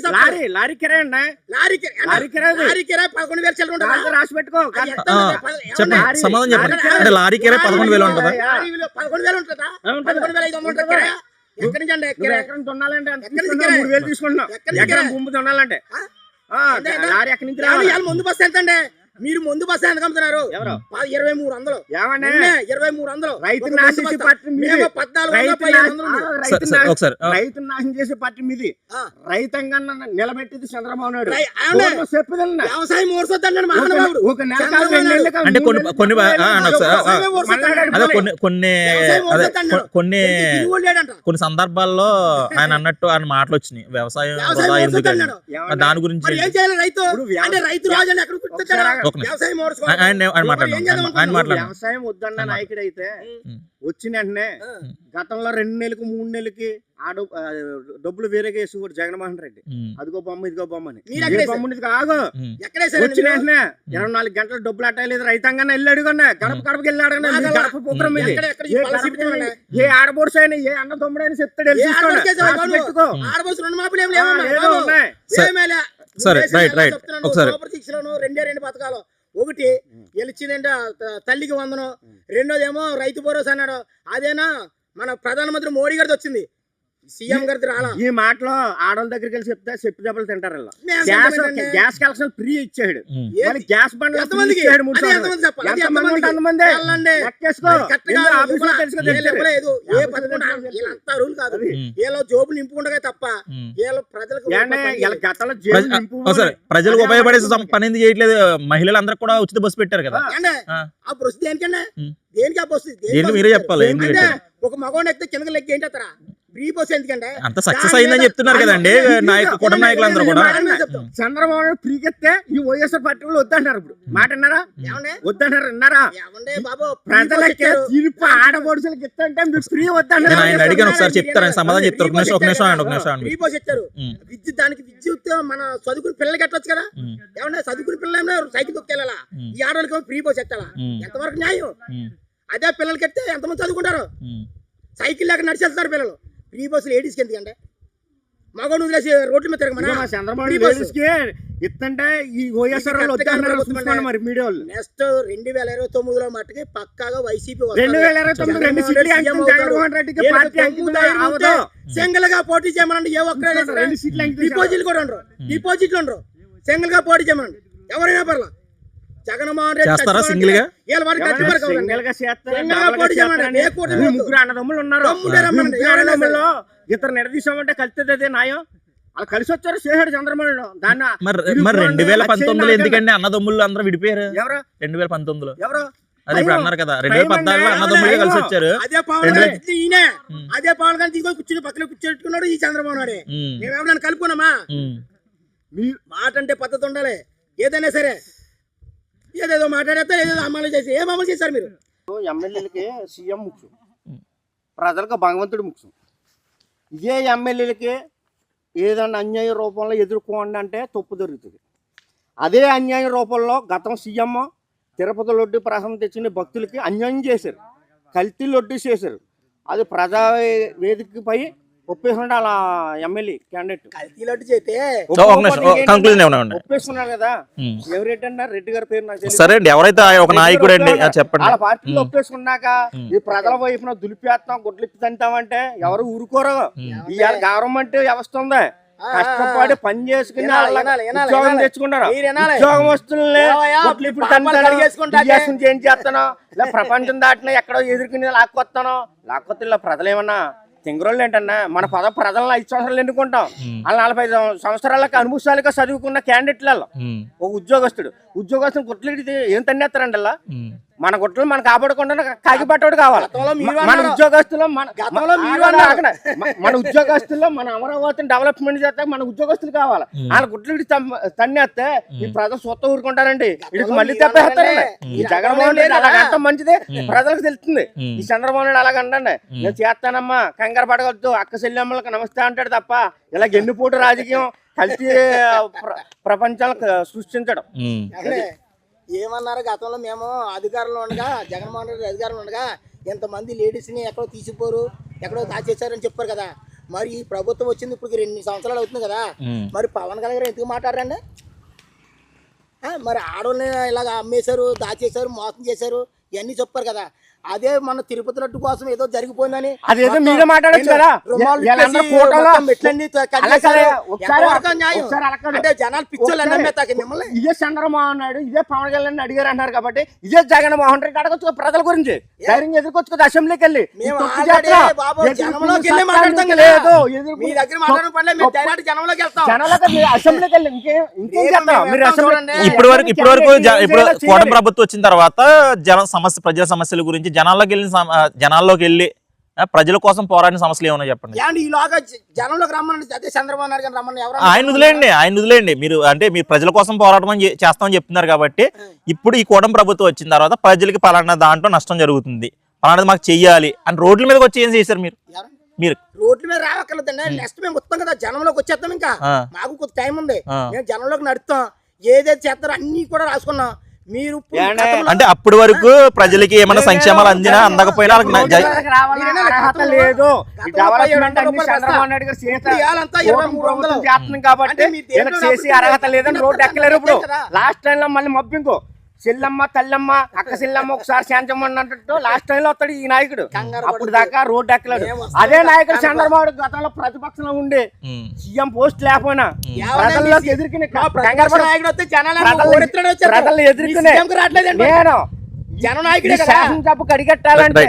లారీ కిరాయి అన్న లారీ లారీ కిరాయి లారీ కిరాయి 11,000 చిల్లర ఉంటుందా? దాంతో రాసి పెట్టుకో అది ఎంత ఆ, ఉంది? చెప్పండి ఏమన్నా? సమాధానం చెప్పండి. అంటే లారీ కిరాయి 11,000 ఉంటుందా? లారీ విలువ 11,000 ఉంటుందా? 11,500 ఉంటుంది కిరాయి. ఎక్కడి నుంచి అండి నువ్వు కిరాయి? ఎకరం దున్నాలంటే ఎంత ఎక్కడి నుంచి తీసుకున్నావు? కిరాయి? 3,000 తీసుకుంటున్నావు ఎక్కడి నుంచి ఎకరం కిరాయి? భూమి దున్నాలంటే ఆ? లారీ ఎక్కడి నుంచి లారీ రావాలి? ఇవాళ ముందు బస్సు ఎంత అండి? మీరు ముందు బస్సు ఎంత అమ్ముతున్నారు? ఎవరు 2300. ఏమన్నా 2300. రైతుని నాశనం చేసే పార్టీ మీది. మేము 1400 రైతుని 1500 ఉంది. సరే, సరే, ఒకసారి రైతుని నాశనం చేసే పార్టీ మీది. ఆ. రైతాంగాన్ని నిలబెట్టింది చంద్రబాబు నాయుడు. ఏమండి? చెప్పుదన్నా వ్యవసాయం మోసొద్దండి మహానుభావుడు. ఒక నెల కాదు, 2 నెలలు కాదు, అంటే 3 నెలలు కొన్ని కాదు, ఒకసారి వ్యవసాయమే మోసొద్దండి. అదే కొన్ని వ్యవసాయం అదే మోసొద్దండి. కొన్ని తిరుగుడు లేడంట. కొన్ని సందర్భాల్లో ఆయన అన్నట్టు ఆయన మాటలు వచ్చినాయి వ్యవసాయం వ్యవసాయం వృధా ఎందుకని. మోసొద్దన్నాడు. ఏమన్నా? దాని గురించి మరి ఏం చేయాలి రైతు? ఇప్పుడు అంటే రైతు రాజు అని ఎక్కడ గుర్తించారా? ఒక నిమిషం. వ్యవసాయం మోసుకోవాలి. ఆయన మాట్లాడదాం. ఆయన మాట్లాడదాం. వ్యవసాయం వద్దన్న నాయకుడు అయితే ఉం. వచ్చిన వెంటనే గతంలో 2 నెలలకు 3 నెలలకి డబ్బులు వేరేగా వేసేవాడు జగన్మోహన్ రెడ్డి. ఉం. అదిగో బొమ్మ ఇదిగో బొమ్మ అని. మీరు ఎక్కడ ఏ బొమ్మ ఇది కాదు. ఉం. ఎక్కడేసారండి వచ్చిన మీరు? వెంటనే 24 గంటలు డబ్బులు అట్టలేదు రైతాంగాన్ని వెళ్ళాడు కన్నా గడప గడపకి వెళ్ళాడు కన్నా. మీ గడప పుత్రం ఇది. ఎక్కడ ఏ పాలసీ గడపకి పెట్టుకోండి. ఏ ఆడబోడుసు అయినా ఏ అన్న తమ్ముడైనా చెప్తాడు వెళ్ళి ఏ చూసుకోండి. ఆడబోడుసు చేసావా రాసి బాబు? పెట్టుకో. ఆడబోసు రెండు మాపులు ఏం లేవమ్మా ఏదో బాబు. ఉన్నాయి. ఏమేలే? సరే, నువ్వు రైట్, చేసిన రైట్. చెప్తున్నాను, ఒకసారి. సూపర్ సిక్స్ లోను 2 పథకాలు. ఒకటి గెలిచిందంటే తల్లికి వందనం. రెండోదేమో రైతు భరోసా అన్నాడు. అదేనా మన ప్రధానమంత్రి మోడీ గారిది వచ్చింది, సీఎం గారిది రాలా. ఈ మాటలో ఆడవాళ్ళ దగ్గరికి వెళ్ళి చెప్తే చెప్పు దెబ్బలు తింటారు వీళ్ళు. మేము గ్యాస్ చెప్పమంటే గ్యాస్ కలెక్షన్ ఫ్రీ ఇచ్చాడు. ఉం. మరి గ్యాస్ బండ్లు ఎంతమందికి? ఇచ్చాడు 3 అది సంవత్సరాలు. ఎంతమంది చెప్పాలి? అది ఎంతమంది ఎంతమందికి? ఉంటే అంతమంది. వెళ్ళండి. లెక్కేసుకో. అది కరెక్ట్ ఎందుకు కాదు. ఆఫీసులో తెలుసుకో వీళ్ళు తెలుసు. ఇవ్వలేదు. ఏ ఆఫీసులో పథకం తెలుసు. వీళ్ళంతా రూల్ కాదు. ఉం. వీళ్ళు జోబులు నింపుకుండగా తప్ప ఉం. వీళ్ళు ప్రజలకు ఏంటే వీళ్ళ గతంలో ప్రజ- జైలు నింపు ఒకసారి ప్రజలకు అదే ఉపయోగపడే అన్నమాట. పని ఎందుకు చేయట్లేదు? మహిళలందరూ కూడా ఉచిత బస్సు పెట్టారు కదా. ఏంటే ఆ. ఆ బస్సు దేనికండి? ఉం. దేనికి ఆ బస్సు? ఏంటి మీరే చెప్పాలి ఎందుకు అంటే పెట్టారు? ఒక మగవాడిని ఎక్కితే కింద లెక్క ఏంటి అత్తరా? ఫ్రీ బస్సు ఎందుకంటే అంత సక్సెస్ అయిందని చెప్తున్నారు కదండి కుటుంబ నాయకులందరూ కూడా. చంద్రబాబు నాయుడు ఫ్రీకెత్తే ఈ వైఎస్ఆర్ పార్టీ వాళ్ళు వద్దంటారు. ఇప్పుడు మాట విన్నారా? ఏమండి? వద్దంటారు విన్నారా? ఏమండి బాబు? ప్రజలకి తీర్పు ఆడబడుచులకి ఇస్తుంటే మీరు ఫ్రీ నేను వద్దంటారు. ఆయన అడిగాను ఒకసారి చెప్తారు, ఆయన సమాధానం చెప్తారు. ఒక నిమిషం ఆగండి, ఒక నిమిషం ఆగండి. ఫ్రీ బస్ ఇచ్చారు. ఉం. దానికి విద్యుత్ మన చదువుకుని పిల్లలకి ఎట్టొచ్చు కదా. ఉం. ఏమన్నా చదువుకుని పిల్లలు సైకిల్ తొక్కేలా ఉం. ఈ ఆడవాళ్ళకి ఫ్రీ బస్ ఎత్తాలా? ఉం. ఎంతవరకు న్యాయం? ఉం. అదే పిల్లలకి ఎత్తే ఎంతమంది చదువుకుంటారు? ఉం. సైకిల్ లేక నడిచి వెళ్తారు పిల్లలు. ఫ్రీ బస్సులు లేడీస్కి ఎందుకంటే మగవాడు వదిలేసి రోడ్ల మీద తిరగమనా? ఇదిగో మా చంద్రబాబు ఫ్రీ నాయుడు బస్సు. లేడీస్కి ఇస్తుంటే ఈ వైఎస్ఆర్ వాళ్ళు వద్దంటారు. చూసుకోండి మరి మీడియా వాళ్ళు. నెక్స్ట్ 2029లో మట్టుకి పక్కాగా వైసీపీ 2029 2 సీట్లు అంకితం జగన్మోహన్ రెడ్డికి పార్టీ అంకితం అవదు. సింగిల్ గా పోటీ చేయమనండి. ఏ ఒక్కరైనా 2 సీట్లు అంకితం డిపాజిట్లు కూడా ఉండరు. డిపాజిట్లు ఉండరు. సింగిల్ గా పోటీ చేయమనండి. ఎవరైనా పర్లా. జగన్మోహన్ రెడ్డి చేస్తారా సింగిల్ గా? వీళ్ళ వాడికి ఖర్చు పడక ఉందండి. సింగిల్ గా చేస్తారు, సింగిల్ గా డబుల్ గా పోటీ చేయమనండి. చేస్తారని. ఏ కూటమి మీ వద్దు. ముగ్గురు అన్నదమ్ములు ఉన్నారు. దమ్ముంటే రమ్మనండి. ముగ్గురు ఎవరైనా అన్నదమ్ములు ఇద్దరు నిలదీసామంటే కలిస్తే అదే న్యాయం. వాళ్ళు కలిసి వచ్చారు చేశాడు చంద్రబాబు నాయుడు. దాన్ని మరి 2019 ఎందుకండి అన్నదమ్ముళ్ళు అందరూ విడిపోయారు? ఎవరు 2019లో ఎవరు అదే ఇప్పుడు అన్నారు కదా 2014లో అన్నదమ్ములుగా కలిసి వచ్చారు. అదే పవన్ రెండు- కళ్యాణ్ ఈయనే. అదే పవన్ కళ్యాణ్ తీసుకొని కూర్చుని పక్కన కూర్చోట్టుకున్నాడు ఈ చంద్రబాబు నాయుడే. ఉం. మేమేమన్నా కలుపుకున్నామా? ఉం. మీ మాట అంటే పద్ధతి ఉండాలి. ఏదైనా సరే ఏదేదో మాట్లాడేస్తే ఏదేదో అమలు చేసి ఏం అమలు చేశారు మీరు? ఎమ్మెల్యేలకి సీఎం ముఖ్యం, ప్రజలకు భగవంతుడు ముఖ్యం. ఇదే ఎమ్మెల్యేలకి ఏదన్నా అన్యాయ రూపంలో ఎదుర్కోండి అంటే తప్పు జరుగుతుంది. అదే అన్యాయ రూపంలో గతం సీఎం తిరుపతి లడ్డు ప్రసాదం తెచ్చిన భక్తులకి అన్యాయం చేశారు, కల్తీ లడ్డు చేశారు. అది ప్రజా వేదికపై ఒప్పేసుకుంటే అలా ఎమ్మెల్యే క్యాండిడేట్ కల్తీ లడ్డు చేస్తే కంక్లూజన్ ఏమన్నా ఒప్పేసుకున్నారు కదా. ఎవరేంటన్నారు రెడ్డి గారి పేరు నాకు తెలియదు. సరే అండి, ఎవరైతే ఒక నాయకుడు అండి చెప్పండి. వాళ్ళ పార్టీలో ఒప్పేసుకున్నాక ఈ ప్రజల వైపున దులిపేస్తాం గుడ్లిప్పి తింటామంటే ఎవరు ఊరుకోరు. ఇవాళ గవర్నమెంట్ వ్యవస్థ ఉంది, కష్టపడి పని చేసుకుని ఉద్యోగం తెచ్చుకుంటారు. ఉద్యోగం వస్తువులే గుడ్లిప్పి తింటాను ఏం చేస్తాను, ఇలా ప్రపంచం దాటినా ఎక్కడో ఎదుర్కొని లాక్కొస్తాను. లాక్కొత్త ఇలా ప్రజలు ఏమన్నా తింగరోళ్ళు ఏంటన్నా? మన ప్రజలను 5 సంవత్సరాలు ఎన్నుకుంటాం. వాళ్ళు 45 సంవత్సరాలకు అనుభూసాలుగా చదువుకున్న క్యాండిడేట్లలో ఒక ఉద్యోగస్తుడు గుట్లెడితే ఏం తన్నేస్తారండి అలా? మన గుట్టలు మనం కాపాడకుండా కాకిపట్టోడు కావాలి. మన ఉద్యోగస్తులు మన అమరావతిని డెవలప్మెంట్ చేస్తే మన ఉద్యోగస్తులు కావాలి. వాళ్ళ గుట్లు తన్నేస్తే ఈ ప్రజలు సొత్త ఊరుకుంటారండి. వీడికి మళ్ళీ తెప్పేస్తారండి. ఈ జగన్మోహన్ రెడ్డి అలాగంటే మంచిది, ప్రజలకు తెలుస్తుంది. ఈ చంద్రబాబు నాయుడు అలాగంటండి, నేను చేస్తానమ్మా కంగారు పడగొద్దు అక్క చెల్లెమ్మలకు నమస్తే అంటాడు తప్ప ఇలా గెన్నుపోటు రాజకీయం కలిసి ప్రపంచాలకు సృష్టించడం. ఏమన్నారు? గతంలో మేము అధికారంలో ఉండగా, జగన్మోహన్ రెడ్డి అధికారంలో ఉండగా ఎంతమంది లేడీస్ని ఎక్కడో తీసిపోరు, ఎక్కడో దాచేశారని చెప్పారు కదా. మరి ఈ ప్రభుత్వం వచ్చింది ఇప్పుడు 2 సంవత్సరాలు అవుతుంది కదా. మరి పవన్ కళ్యాణ్ గారు ఎందుకు మాట్లాడారండి? మరి ఆడవాళ్ళని ఇలాగ అమ్మేశారు, దాచేశారు, మోసం చేశారు ఇవన్నీ చెప్పారు కదా. అదే మన తిరుపతి లడ్డు కోసం ఏదో జరిగిపోయిందని అదేదో మీరే మాట్లాడచ్చు కదా. అంటే జనాలు పిచ్చోళ్ళు మిమ్మల్ని ఇదే చంద్రమోహన్ నాయుడు, ఇదే పవన్ కళ్యాణ్ అడిగారు అన్నారు కాబట్టి ఇదే జగన్మోహన్ రెడ్డి అడగచ్చు ప్రజల గురించి, ధైర్యంగా ఎదుర్కొచ్చు కదా. అసెంబ్లీకి వెళ్ళి అసెంబ్లీకి వెళ్ళి ఇంకేం చేస్తాం మీరు? ఇప్పటి వరకు ఇప్పుడు కూటమి ప్రభుత్వం వచ్చిన తర్వాత ప్రజల సమస్యల గురించి జనాల్లోకి వెళ్ళి ప్రజల కోసం పోరాడిన సమస్యలు ఏమన్నా చెప్పండి. జనంలోకి రమ్మని చంద్రబాబు నాయుడు గారు రమ్మని ఆయన వదిలేండి. మీరు ప్రజల కోసం పోరాటం చేస్తామని చెప్తున్నారు కాబట్టి ఇప్పుడు ఈ కూటమి ప్రభుత్వం వచ్చిన తర్వాత ప్రజలకి పలానా దాంట్లో నష్టం జరుగుతుంది, పలానాది మాకు చెయ్యాలి అని రోడ్ల మీదకి వచ్చి ఏం చేశారు మీరు? రోడ్ల మీద రావక్కర్లేదండి, నెక్స్ట్ మేము వస్తాం కదా, జనంలోకి వచ్చేస్తాం. ఇంకా మాకు కొంత టైం ఉంది, మేము జనంలోకి నడుస్తాం. ఏదైతే చేస్తారో అన్ని కూడా రాసుకున్నాం. మీరు అంటే అప్పటి వరకు ప్రజలకి ఏమైనా సంక్షేమాలు అందినా అందకపోయినా లేదు చేసి అర్హత లేదని రోడ్డు ఎక్కలేరు. ఇప్పుడు లాస్ట్ టైం లో మళ్ళీ మబ్బింకో చెల్లమ్మ తల్లమ్మ అక్క చెల్లమ్మ ఒకసారి శాంతమ్మ అన్నట్టు లాస్ట్ టైం లో వస్తాడు ఈ నాయకుడు. అప్పుడు దాకా రోడ్డు ఎక్కలేడు. అదే నాయకుడు చంద్రబాబు గతంలో ప్రతిపక్షంలో ఉండి సీఎం పోస్ట్ లేకపోయినా ప్రజల్లోకి ఎదుర్కొనే ప్రజలు ఎదుర్కొనే నేను శాసనసభ కడిగట్టాలంటే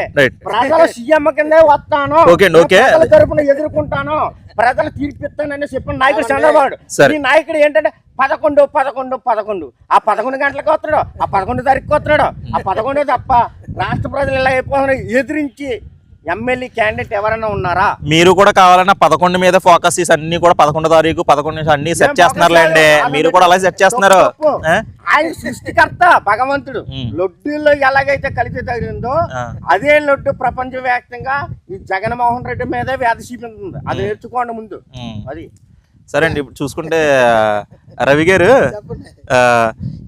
ప్రజల సీఎం కిందే వస్తాను, తరపున ఎదుర్కొంటాను, ప్రజలు తీర్పిస్తానని చెప్పిన నాయకుడు చంద్రబాబు. ఈ నాయకుడు ఏంటంటే 11 ఆ 11 గంటలకు వస్తున్నాడు, ఆ 11 తారీఖుకి వస్తున్నాడు. ఆ 11 తప్ప రాష్ట్ర ప్రజలు ఇలా అయిపోతున్నారు. ఎదిరించి ఎమ్మెల్యే క్యాండిడేట్ ఎవరైనా ఉన్నారా? మీరు కూడా కావాలన్నా 11 మీద ఫోకస్ చేసి అన్ని కూడా 11 తారీఖు 11 అన్ని సెట్ చేస్తున్నారులేండి. మీరు కూడా అలా సెట్ చేస్తున్నారు. ఆయన సృష్టికర్త భగవంతుడు. లడ్డూలో ఎలాగైతే కలిసి తగిలిందో అదే లడ్డు ప్రపంచ వ్యాప్తంగా ఈ జగన్మోహన్ రెడ్డి మీద వ్యాధి చూపించింది. అది నేర్చుకోండి ముందు. అది సరే అండి. ఇప్పుడు చూసుకుంటే రవి గారు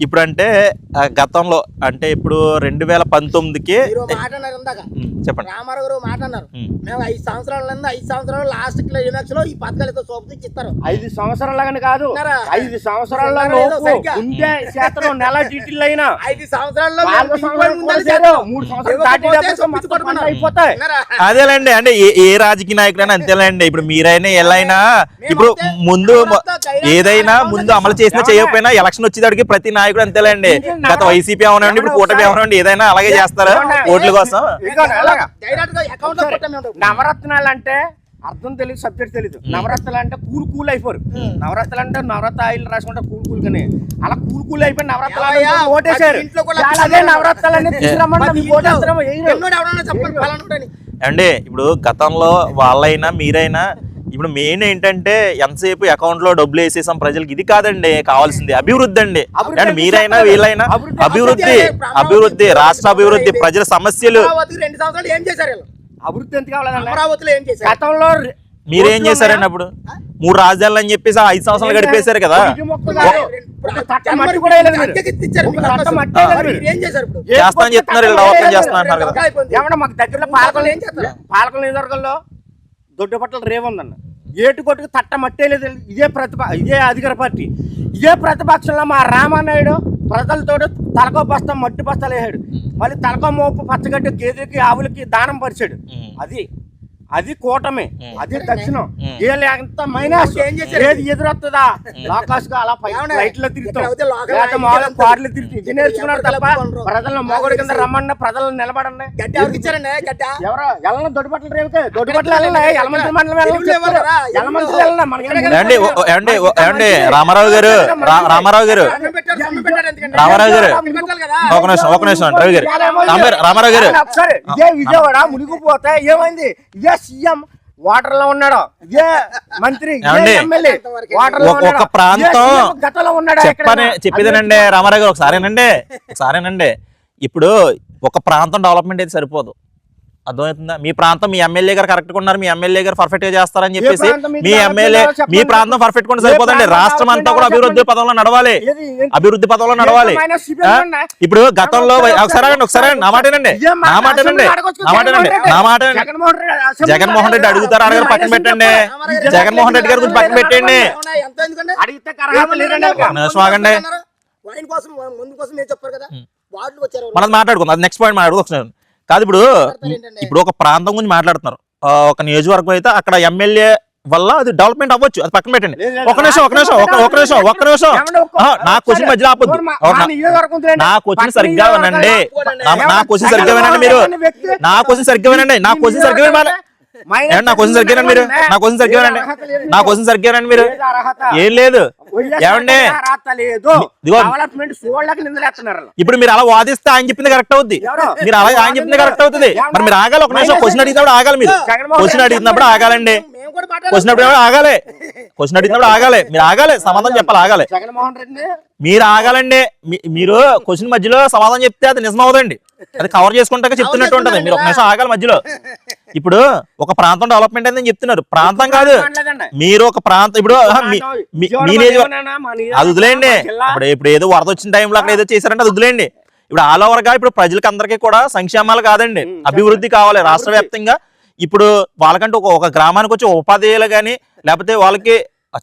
ఇప్పుడు అంటే గతంలో అంటే ఇప్పుడు 2019కి చెప్పండి. రామారావు గారు మాట అన్నారు, మేము 5 సంవత్సరాలు లాస్ట్ క్లైమాక్స్ లో ఈ పథకాలు ఇస్తారు. 5 సంవత్సరాలని కాదు, 5 సంవత్సరాల్లో ఉండే శాతం నెల డీటెయిల్ అయినా 5 సంవత్సరాల్లో 3 సంవత్సరాలు అయిపోతాయి. అదేలేండి. అంటే ఏ రాజకీయ నాయకులైనా అంతేలేండి. ఇప్పుడు మీరైనా ఎల్లైనా ఇప్పుడు ముందు ఏదైనా ముందు అమలు చేసినా చేయకపోయినా ఎలక్షన్ వచ్చేదానికి ప్రతి నాయకుడు అంతేలేండి. గత వైసీపీ అవనండి, ఇప్పుడు కూటమి అవనండి, ఏదైనా అలాగే చేస్తారా ఓట్ల కోసం? నవరత్నాలు అంటే అర్థం తెలియదు, సబ్జెక్ట్ తెలియదు. నవరత్నాలు అంటే కూల్ అయిపోరు. నవరత్నాలు అంటే నవరత్న ఆయిల్ రాసుకుంటే కూల్ కానీ అలా కూల్ అయిపోయి నవరత్నాలు ఓటేశారు. అదే నవరత్నాలన్నీ అండి. ఇప్పుడు గతంలో వాళ్ళైనా మీరైనా ఇప్పుడు మెయిన్ ఏంటంటే ఎంతసేపు అకౌంట్ లో డబ్బులు వేసేసాం ప్రజలకి, ఇది కాదండి కావాల్సింది. అభివృద్ధి అండి. అంటే మీరైనా వీళ్ళైనా అభివృద్ధి రాష్ట్ర అభివృద్ధి, ప్రజల సమస్యలు. 2 సంవత్సరాలు ఏం చేశారు? అభివృద్ధి ఎంత కావాలి? అమరావతిలో ఏం చేశారు? గతంలో మీరేం చేశారండి? అప్పుడు 3 రాజధానులు అని చెప్పేసి 5 సంవత్సరాలు గడిపేశారు కదా. చేస్తామని చెప్తున్నారు, చేస్తున్నా అంటున్నారు కదా. మాకు దగ్గరలో పాలకొల నియోజకవర్గంలో దొడ్డపట్ల రేవుందన్న ఏటు కొట్టుకు తట్ట మట్టేలేదు. ఇదే అధికార పార్టీ. ఇదే ప్రతిపక్షంలో మా రామానాయుడు ప్రజలతో తలకో బస్తా మట్టి బస్తాలు వేసాడు. మళ్ళీ తలకో మోపు పచ్చగడ్డి గేదెలకి ఆవులకి దానం పరిచాడు. అది కూటమి, అది దక్షిణం. ఎంత మైనస్ ఏది ఎదురొస్తుందా లోకాసుగా అలా లైట్లో తిరుగుతాం, కార్లు తిరుగుతాం. ఇది నేర్చుకున్నారు తప్ప ప్రజలను మోగడి కింద రమ్మన్న ప్రజలను నిలబడండి. ఎవరో ఎల్ల దొడ్డిపట్ల రేవుకే దొడ్డిపట్ల ఎలమంత్రి మండలం ఏమండి రామారావు గారు ఒక నిమిషం రవి గారు రామారావు గారు ఇదే విజయవాడ మునిగిపోతే ఏమైంది? ఇదే సీఎం వాటర్ లో ఉన్నాడు, ఇదే మంత్రి ఒక ప్రాంతం చెప్పేదేనండి రామారావు గారు. ఒకసారేనండి ఇప్పుడు ఒక ప్రాంతం డెవలప్మెంట్ అయితే సరిపోదు. అర్థమవుతుందా? మీ ప్రాంతం మీ ఎమ్మెల్యే గారు కరెక్ట్ గా ఉన్నారు, మీ ఎమ్మెల్యే గారు పర్ఫెక్ట్ గా చేస్తారని చెప్పేసి మీ ఎమ్మెల్యే మీ ప్రాంతం పర్ఫెక్ట్ గా సరిపోదండి. రాష్ట్రం అంతా కూడా అభివృద్ధి పదంలో నడవాలి, అభివృద్ధి పదంలో నడవాలి. ఇప్పుడు గతంలో ఒకసారి నా మాటేనండి, జగన్మోహన్ రెడ్డి అడుగుతారు, అడగారు పక్కన పెట్టండి. జగన్మోహన్ రెడ్డి గారి గురించి పక్కన పెట్టండి. ఆగండి, మనం మాట్లాడుకుందాం. అది నెక్స్ట్ పాయింట్ మాట్లాడుకుందాం. కాదు, ఇప్పుడు ఒక ప్రాంతం గురించి మాట్లాడుతున్నారు, ఒక నియోజకవర్గం అయితే అక్కడ ఎమ్మెల్యే వల్ల అది డెవలప్మెంట్ అవ్వచ్చు, అది పక్కన పెట్టండి. ఒక నిమిషం నా క్వశ్చన్ మధ్యలో ఆపొద్దు. నా క్వశ్చన్ సరిగ్గా వినండి, నా క్వశ్చన్ సరిగ్గా వినండి మీరు. నా క్వశ్చన్ సరిగ్గా వినండి, నా క్వశ్చన్ సరిగ్గా వినాలి. నా క్వశ్చన్ సరిగ్గా వినండి మీరు, నా క్వశ్చన్ సరిగ్గా వినండి, నా క్వశ్చన్ సరిగ్గా వినండి మీరు. ఏం లేదు ఏమండి, ఇప్పుడు మీరు అలా వాదిస్తే ఆయన చెప్పింది కరెక్ట్ అవుద్ది, మీరు అలా ఆయన చెప్పింది కరెక్ట్ అవుతుంది. మరి మీరు ఆగాలి, ఒక నిమిషం. క్వశ్చన్ అడిగినప్పుడు ఆగాలి, మీరు క్వశ్చన్ అడిగినప్పుడు ఆగాలండి, క్వశ్చన్ ఆగాలి, క్వశ్చన్ అడిగినప్పుడు ఆగాలి, మీరు ఆగాలి, సమాధానం చెప్పాలి, ఆగాలి, మీరు ఆగాలండి. మీరు క్వశ్చన్ మధ్యలో సమాధానం చెప్తే అది నిజం అవదండి, అది కవర్ చేసుకుంటాక చెప్తున్నట్టు ఉంటది. మీరు ఒక నిమిషం ఆగాలి మధ్యలో. ఇప్పుడు ఒక ప్రాంతం డెవలప్మెంట్ అని చెప్తున్నారు, ప్రాంతం కాదు మీరు ఒక ప్రాంతం. ఇప్పుడు అది వదిలేండి, ఇప్పుడు ఏదో వరద వచ్చిన టైంలో అక్కడ ఏదో చేశారంటే అది వదిలేండి. ఇప్పుడు ఆల్ ఓవర్ గా ఇప్పుడు ప్రజలకి అందరికీ కూడా సంక్షేమాలు కాదండి, అభివృద్ధి కావాలి రాష్ట్ర వ్యాప్తంగా. ఇప్పుడు వాళ్ళకంటే ఒక గ్రామానికి వచ్చి ఉపాధ్యాయులు కానీ, లేకపోతే వాళ్ళకి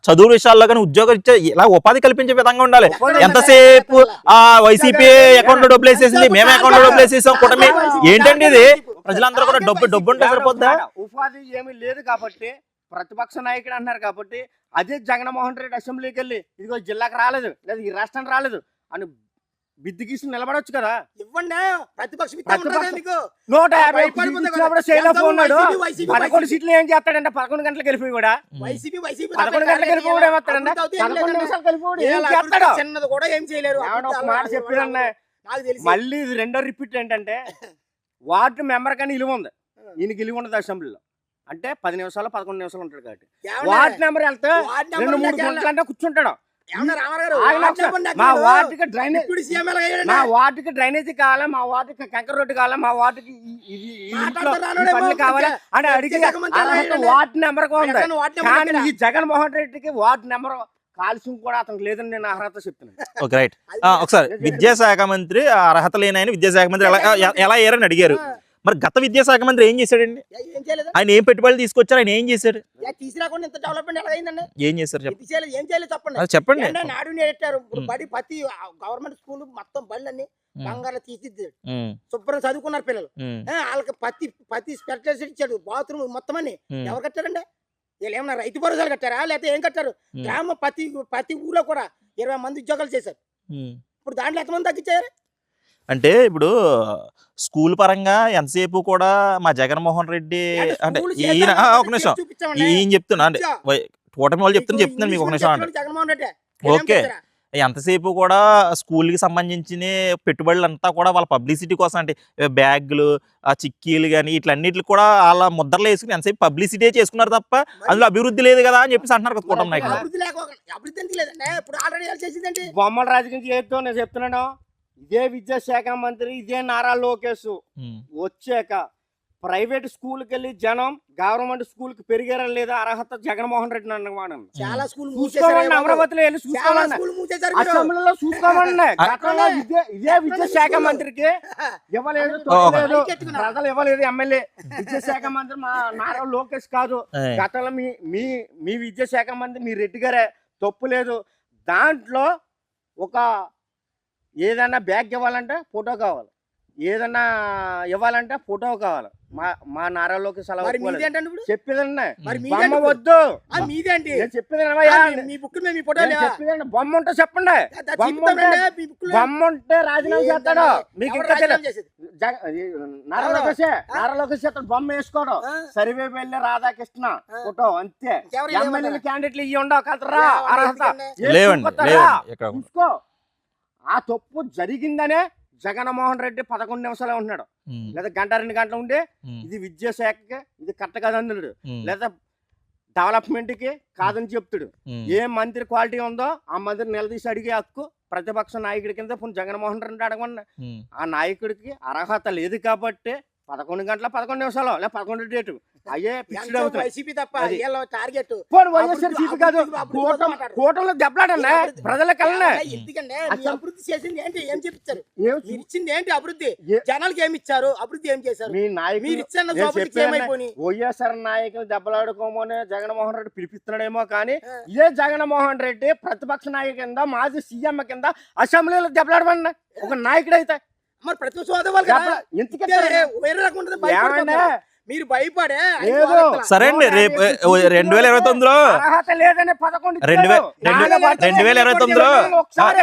చదువు విషయాల్లో కానీ ఉద్యోగం ఇచ్చే ఇలా ఉపాధి కల్పించే విధంగా ఉండాలి. ఎంతసేపు ఆ వైసీపీ అకౌంట్ లో డబ్బులు వేసేసింది, మేము అకౌంట్ లో డబ్బులు వేసేసాం కూటమి, ఏంటండి ఇది? ప్రజలందరూ కూడా డబ్బు ఉంటే సరిపోద్దా? ఉపాధి ఏమీ లేదు కాబట్టి ప్రతిపక్ష నాయకుడు అంటున్నారు కాబట్టి అదే జగన్మోహన్ రెడ్డి అసెంబ్లీకి వెళ్ళి ఇదిగో జిల్లాకు రాలేదు లేదా ఈ రాష్ట్రానికి రాలేదు అని బిద్దిగీసి నిలబడొచ్చు కదా. ఇవ్వండి, ప్రతిపక్షం 11 సీట్లు ఏం చేస్తాడంటే 11 గంటలకు వెళ్ళిపోయి కూడా 11 గంటలకు వెళ్ళిపోవడం ఏమవుతాడంటే 11 నిమిషాలకు వెళ్ళిపోవడం ఏం చేస్తాడు? చిన్నది కూడా ఏం చేయలేరు. మాట చెప్పిరన్నా. మళ్ళీ ఇది రెండో రిపీట్ ఏంటంటే వార్డు మెంబర్ కానీ విలువ ఉంది, ఈయనకి విలువ ఉండదు అసెంబ్లీలో. అంటే 10 నిమిషాలు 11 నిమిషాలు ఉంటాడు కాబట్టి వార్డు నెంబర్ వెళ్తే 2-3 గంటలు అంటే కూర్చుంటాడు. మా వార్డుకి డ్రైనేజీ కావాలా, మా వార్డుకి కంకర రోడ్డు కావాలా, మా వార్డుకి పనులు కావాలా అని అడిగి వార్డు నెంబర్ ఉంది. కానీ ఈ జగన్మోహన్ రెడ్డికి వార్డు నెంబర్ కాల్సిన కూడా అతనికి లేదని నేను అర్హత చెప్తున్నాను. రైట్, ఒకసారి విద్యాశాఖ మంత్రి అర్హత లేని విద్యాశాఖ మంత్రి ఎలా అయ్యారని అడిగారు. మరి గత విద్యాశాఖ మంత్రి ఏం చేశాడండి? ఆయన ఏం పెట్టుబడులు తీసుకొచ్చారు, ఆయన ఏం చేశారు? ఏం చేశారు చెప్పండి. నాడు నేర్చారు ప్రతి గవర్నమెంట్ స్కూల్ మొత్తం బళ్ళని బంగారు తీసిద్దాడు, శుభ్రం చదువుకున్నారు పిల్లలు. వాళ్ళకి ప్రతి స్పెషలిస్ట్ ఇచ్చాడు, బాత్రూమ్ మొత్తం అని. ఎవరు కట్టారండి? వీళ్ళు ఏమన్నా రైతు భరోసాలు కట్టారా లేకపోతే ఏం కట్టారు? గ్రామ ప్రతి ఊర్లో కూడా 20 మంది ఉద్యోగాలు చేశారు. ఇప్పుడు దాంట్లో ఎంతమంది తగ్గించారు? అంటే ఇప్పుడు స్కూల్ పరంగా ఎంతసేపు కూడా మా జగన్మోహన్ రెడ్డి అంటే ఈయన ఒక నిమిషం ఈయన చెప్తున్నా అంటే కూటమి వాళ్ళు చెప్తున్నాను మీకు ఒక నిమిషం అంటే ఓకే, ఎంతసేపు కూడా స్కూల్ కి సంబంధించిన పెట్టుబడులు అంతా కూడా వాళ్ళ పబ్లిసిటీ కోసం అంటే బ్యాగులు ఆ చిక్కీలు కానీ ఇట్లన్నిటికి కూడా వాళ్ళ ముద్రలు వేసుకుని ఎంతసేపు పబ్లిసిటీ చేసుకున్నారు తప్ప అందులో అభివృద్ధి లేదు కదా అని చెప్పేసి అంటున్నారు కదా కూటమి నాయకులు. బొమ్మల రాజకీయం చేస్తూ నేను చెప్తున్నాను, ఇదే విద్యాశాఖ మంత్రి ఇదే నారా లోకేష్ వచ్చాక ప్రైవేట్ స్కూల్ కి వెళ్ళి జనం గవర్నమెంట్ స్కూల్ కి పెరిగారా లేదా అర్హత జగన్మోహన్ రెడ్డి అన్నమాట. అమరావతిలో వెళ్ళి చూసుకోవాలన్నా, అసెంబ్లీలో చూసుకోవాలన్నా. ఇదే విద్యాశాఖ మంత్రికి ఇవ్వలేదు, ప్రజలు ఇవ్వలేదు. ఎమ్మెల్యే విద్యాశాఖ మంత్రి మా నారా లోకేష్ కాదు, గతంలో మీ విద్యాశాఖ మంత్రి మీ రెడ్డి గారే, తప్పు లేదు. దాంట్లో ఒక ఏదన్నా బ్యాగ్ ఇవ్వాలంటే ఫోటో కావాలి, ఏదన్నా ఇవ్వాలంటే ఫోటో కావాలి. మా నారా లోకేష్ చెప్పేదన్నా బొమ్మ వద్దు, చెప్పేదండి బొమ్మ ఉంటే చెప్పండి. బొమ్మ ఉంటే రాజీనామా చేస్తాడు. మీకు ఇంకా నారా లోకేష్ చేస్తాడు, బొమ్మ వేసుకోవడం. సర్వే వెళ్ళి రాధాకృష్ణ ఫోటో అంతే. ఎమ్మెల్యేలు క్యాండిడేట్లు ఇవి ఉండవు కదరా, అర్హత చూసుకో. ఆ తప్పు జరిగిందనే జగన్మోహన్ రెడ్డి 11 నిమిషాలే ఉంటున్నాడు, లేదా 1-2 గంటలు ఉండే ఇది విద్యాశాఖకి ఇది కరెక్ట్ కాదన్నాడు, లేదా డెవలప్మెంట్ కి కాదని చెప్తాడు. ఏ మంత్రి క్వాలిటీ ఉందో ఆ మంత్రి నిలదీసి అడిగే హక్కు ప్రతిపక్ష నాయకుడి కింద జగన్మోహన్ రెడ్డి అడగమన్నా. ఆ నాయకుడికి అర్హత లేదు కాబట్టి 11 గంటల 11 నిమిషాలు లేదా 11 డేటు అయ్యే ఫిక్స్డ్ అవుతాయి. వైసీపీ తప్ప అది. వీళ్ళ టార్గెట్ పోనీ వైఎస్ఆర్సీపీ కాదు, కూటమిలో దెబ్బలాడండి ప్రజలకు వెళ్ళండి. ఎందుకంటే మీ అభివృద్ధి చేసింది ఏంటి? ఏం చెప్తారు? ఏం మీరు ఇచ్చింది ఏంటి అభివృద్ధి? ఏ- జనాలకి ఏమి ఇచ్చారు? అభివృద్ధి ఏం చేశారు? మీ నాయకులు మీరు ఇచ్చిన నేను సోపతికి చెప్పాను, ఏమైపోయి? వైఎస్ఆర్ నాయకులు దెబ్బలాడుకోమని జగన్మోహన్ రెడ్డి పిలిపిస్తున్నాడేమో కానీ ఆ. ఇదే జగన్మోహన్ రెడ్డి ప్రతిపక్ష నాయకు కింద మాజీ సీఎం కింద అసెంబ్లీలో దెబ్బలాడమన్నా ఒక నాయకుడు అయితే మరి ప్రతి సోదవాళ్ళు కదా ఎందుకు వేరే రకం ఉంటుంది, భయపడుతున్నారు. మీరు భయపడే ఏదో. సరే అండి, రేపు 2029లో అర్హత లేదని 11 2029లో ఒకసారి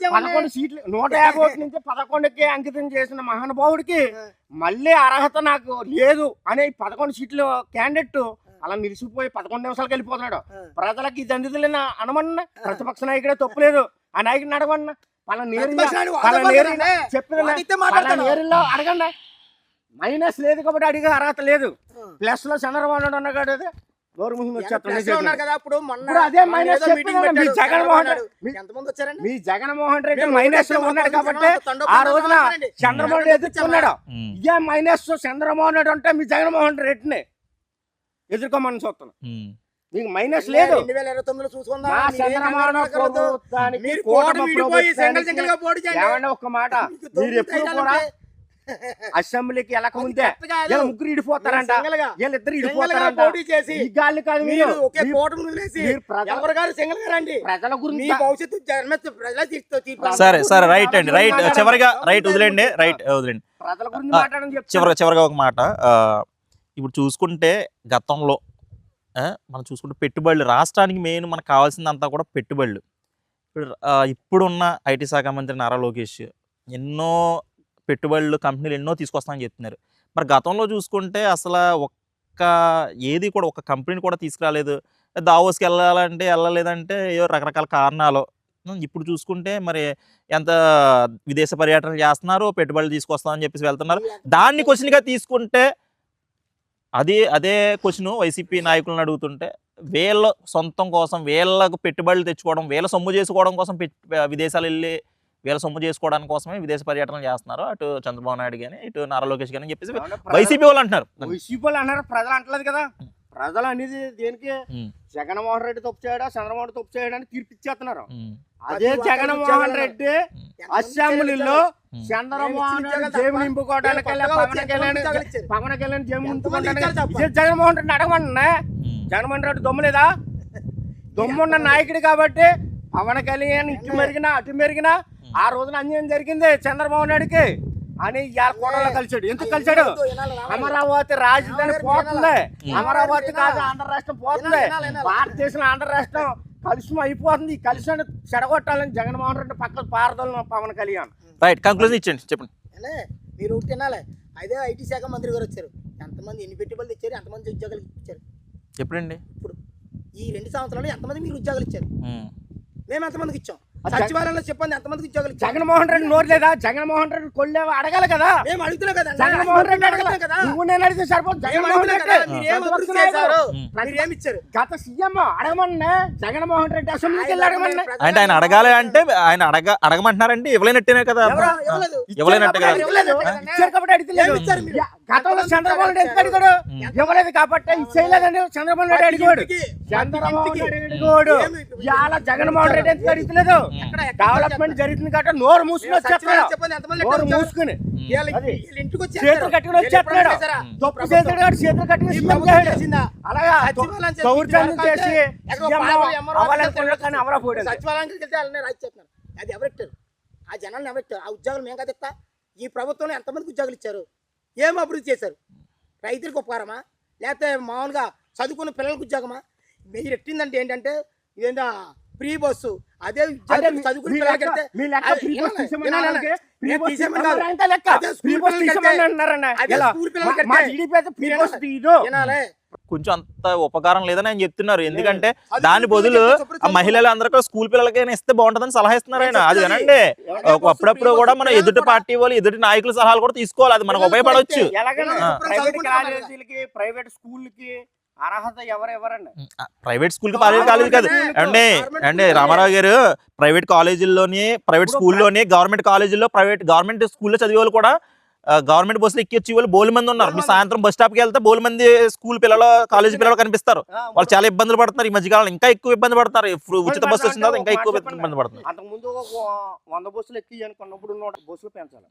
11 సీట్లు 151 నుంచి 11కి అంకితం చేసిన మహానుభావుడికి మళ్ళీ అర్హత నాకు లేదు అనే 11 సీట్లు క్యాండిడేట్ అలా నిలిచిపోయి 11 నిమిషాలకు వెళ్ళిపోతున్నాడు. ప్రజలకు ఇది అందుతులేనా అనమన్నా ప్రతిపక్ష నాయకుడే తప్పులేదు, ఆ నాయకుడిని అడగమన్నా చెప్పిన అడగండి. మైనస్ లేదు కాబట్టి అడిగే అర్హత లేదు, ప్లస్ లో చంద్రబాబు నాయుడు ఉన్నాడు అదే నోరు ముహిమ ఉన్నారు కదా. అప్పుడు మొన్న ఇప్పుడు అదే మైనస్ మీటింగ్ మీ జగన్మోహన్ రెడ్డి ఎంతమంది వచ్చారండి? మీ జగన్మోహన్ రెడ్డి మైనస్ లో ఉన్నాడు కాబట్టి ఆ రోజున చంద్రబాబు నాయుడు ఎదుర్కొన్నాడు. ఇదే మైనస్ చంద్రబాబు నాయుడు అంటే మీ జగన్మోహన్ రెడ్డిని ఎదుర్కోమని చూస్తున్నాం. మీకు మైనస్ లేదు. 2029లో చూసుకుందాం. మా చంద్రబాబు ప్రభుత్వానికి మీరు కూటమి కోట విడిపోయి సింగిల్ సింగిల్ గా ప్రభుత్వానికి పోటీ చేయండి. ఏమన్నా ఒక్క మాట, మీరు ఎప్పుడు కూడా అసెంబ్లీకి వెళ్ళకముందే వీళ్ళ ముగ్గురు ఇడిపోతారంట, వీళ్ళిద్దరు ఇడిపోతారంట. పోటీ చేసి ఈ గాలి కాదు, మీరు మీరు ఒకే కోటను వదిలేసి మీరు ప్రజల- ఎవరు గారు సింగిల్ గా రండి. ప్రజల మీ గురించి భవిష్యత్తు జన్మత్తు ప్రజల తీర్పు. సరే రైట్ అండి, రైట్ చివరిగా రైట్ వదిలేండి, రైట్ వదిలేండి. ప్రజల గురించి మాట్లాడని చివరిగా ఒక మాట, ఇప్పుడు చూసుకుంటే గతంలో మనం చూసుకుంటే పెట్టుబడులు రాష్ట్రానికి మెయిన్ మనకు కావాల్సిందంతా కూడా పెట్టుబడులు. ఇప్పుడున్న ఐటీ శాఖ మంత్రి నారా లోకేష్ ఎన్నో పెట్టుబడులు కంపెనీలు ఎన్నో తీసుకొస్తామని చెప్తున్నారు. మరి గతంలో చూసుకుంటే అసలు ఏది కూడా ఒక కంపెనీని కూడా తీసుకురాలేదు. దావోస్కి వెళ్ళాలంటే వెళ్ళలేదంటే ఏవో రకరకాల కారణాలు. ఇప్పుడు చూసుకుంటే మరి ఎంత విదేశ పర్యటనలు చేస్తున్నారు, పెట్టుబడులు తీసుకొస్తామని చెప్పేసి వెళ్తున్నారు. దాన్ని క్వశ్చన్గా తీసుకుంటే అదే క్వశ్చన్ వైసీపీ నాయకులను అడుగుతుంటే వీళ్ళ సొంతం కోసం వీళ్ళకు పెట్టుబడులు తెచ్చుకోవడం, వీళ్ళ సొమ్ము చేసుకోవడం కోసం విదేశాలు వెళ్ళి వీళ్ళ సొమ్ము చేసుకోవడానికి కోసమే విదేశ పర్యటనలు చేస్తున్నారు. అటు చంద్రబాబు నాయుడు కానీ ఇటు నారా లోకేష్ కానీ చెప్పేసి వైసీపీ వాళ్ళు అంటున్నారు. వైసీపీ వాళ్ళు అన్నారు, ప్రజలు అంటలేదు కదా. ప్రజలు అనేది దేనికి? జగన్మోహన్ రెడ్డి తప్పు చేయడా చంద్రబాబు తప్పు చేయడానికి తీర్పు ఇచ్చేస్తున్నారు. అదే జగన్మోహన్ రెడ్డి అసెంబ్లీలో చంద్రబాబు నాయుడు జేబు నింపుకోవడానికి పవన్ కళ్యాణ్ జేబు నింపుకోవడానికి జగన్మోహన్ రెడ్డిని అడగమన్నా. జగన్మోహన్ రెడ్డి దొమ్ము లేదా? దొమ్మున్న నాయకుడు కాబట్టి పవన్ కళ్యాణ్ ఇటు మెరిగినా అటు మెరిగినా ఆ రోజున అన్యాయం జరిగింది చంద్రబాబు నాయుడుకి అని ఇవాళ కోటలో కలిసాడు. ఎందుకు కలిసాడు? అమరావతి రాజధాని పోతుంది, అమరావతి కాదు ఆంధ్ర రాష్ట్రం పోతుంది, భారతదేశంలో ఆంధ్ర రాష్ట్రం కలుషం అయిపోతుంది. ఈ కలుషాన్ని చెడగొట్టాలని జగన్మోహన్ రెడ్డి పక్కన పారదోళన పవన్ కళ్యాణ్. రైట్, కంక్లూజన్ ఇచ్చండి, చెప్పండి. మీరు ఒకటి తినాలి. అదే ఐటీ శాఖ మంత్రి గారు వచ్చారు, ఎంతమంది ఎన్ని పెట్టుబడులు ఇచ్చారు, ఎంతమంది ఉద్యోగాలు ఇచ్చారు? ఎప్పుడండి? ఇప్పుడు ఈ 2 సంవత్సరాలు ఎంతమంది మీరు ఉద్యోగాలు ఇచ్చారు? మేము ఎంతమందికి ఇచ్చాం? సచివాలయంలో చెప్పండి ఎంతమందికి ఉద్యోగాలు ఇచ్చారు? జగన్మోహన్ రెడ్డి నోరు లేదా? జగన్మోహన్ రెడ్డి కొల్లేవా అడగాలి కదా. మేము అడుగుతున్నాం కదా. జగన్మోహన్ రెడ్డి అడగాలి కదా. నువ్వు నేను అడిగితే సరిపోతుంది. జగన్మోహన్ రెడ్డి గత సీఎం అడగమన్నా. జగన్మోహన్ రెడ్డి అసెంబ్లీకి వెళ్ళి అడగమన్నా. అంటే ఆయన అడగాలి అంటే ఆయన అడగమంటున్నారంటే ఇవ్వలేనట్టేనే కదా, ఇవ్వలేనట్టే కదా. ఇచ్చారు కాబట్టి అడిగలేదు. గతంలో చంద్రబాబు నాయుడు ఎందుకు అడిగాడు? ఇవ్వలేదు కాబట్టి ఇచ్చేయలేదండి. చంద్రబాబు నాయుడు అడిగాడు, చంద్రబాబు నాయుడు అడిగాడు. ఇవాళ జగన్మోహన్ రెడ్డి ఎందుకు అడుగుతలేదు? డెవలప్మెంట్ జరుగుతుంది కాబట్టి నోరు మూసుకుని వచ్చేస్తున్నాడు. నోరు మూసుకుని చేతులు కట్టుకుని వచ్చేస్తున్నాడు. తప్పు చేతులు చేతులు కట్టుకుని సీఎం చేశాడు. అలాగా దౌర్జన్యం చేసి సచివాలయానికి వెళ్తే వాళ్ళని రాసి చెప్తున్నారు. అది ఎవరెట్టారు? ఆ జనాలను ఎవరెట్టారు? ఆ ఉద్యోగాలు మేము కదా ఇస్తా. ఈ ప్రభుత్వంలో ఎంతమందికి ఉద్యోగాలు ఇచ్చారు? ఏం అభివృద్ధి చేశారు? రైతులకు ఉపకారమా, లేకపోతే మామూలుగా చదువుకున్న పిల్లలకు ఉద్యోగమా? మీరు ఎట్టిందంటే ఏంటంటే ఇదేంటో ఫ్రీ బస్సు. అదే చదువుకున్న పిల్లలకి కొంచెం అంత ఉపకారం లేదని ఆయన చెప్తున్నారు. ఎందుకంటే దాని బదులు ఆ మహిళలు అందరూ స్కూల్ పిల్లలకైనా ఇస్తే బాగుంటుందని సలహా ఇస్తున్నారు ఆయన. అది వినండి, అప్పుడప్పుడు కూడా మనం ఎదుటి పార్టీ వాళ్ళు ఎదుటి నాయకుల సలహాలు కూడా తీసుకోవాలి, అది మనకు ఉపయోగపడవచ్చు. ప్రైవేట్ స్కూల్కి అర్హత ఎవరండి? ప్రైవేట్ స్కూల్ కి కాలేజీ కాదు అండి రామారావు గారు. ప్రైవేట్ కాలేజీల్లోని ప్రైవేట్ స్కూల్లోని గవర్నమెంట్ కాలేజీల్లో గవర్నమెంట్ స్కూల్లో చదివే వాళ్ళు కూడా గవర్నమెంట్ బస్సులు ఎక్కించి వాళ్ళు బోలు మంది ఉన్నారు. మీరు సాయంత్రం బస్ స్టాప్కి వెళ్తే బోలు మంది స్కూల్ పిల్లలు కాలేజీ పిల్లలు కనిపిస్తారు. వాళ్ళు చాలా ఇబ్బందులు పడుతున్నారు. ఈ మధ్యకాలంలో ఇంకా ఎక్కువ ఇబ్బంది పడతారు. ఉచిత బస్సు వచ్చిన తర్వాత ఇంకా ఎక్కువ ఇబ్బంది పడుతున్నారు. అంతకు ముందు 100 బస్సులు ఎక్కి అనుకున్నప్పుడు 100 బస్సులు పెంచాలి.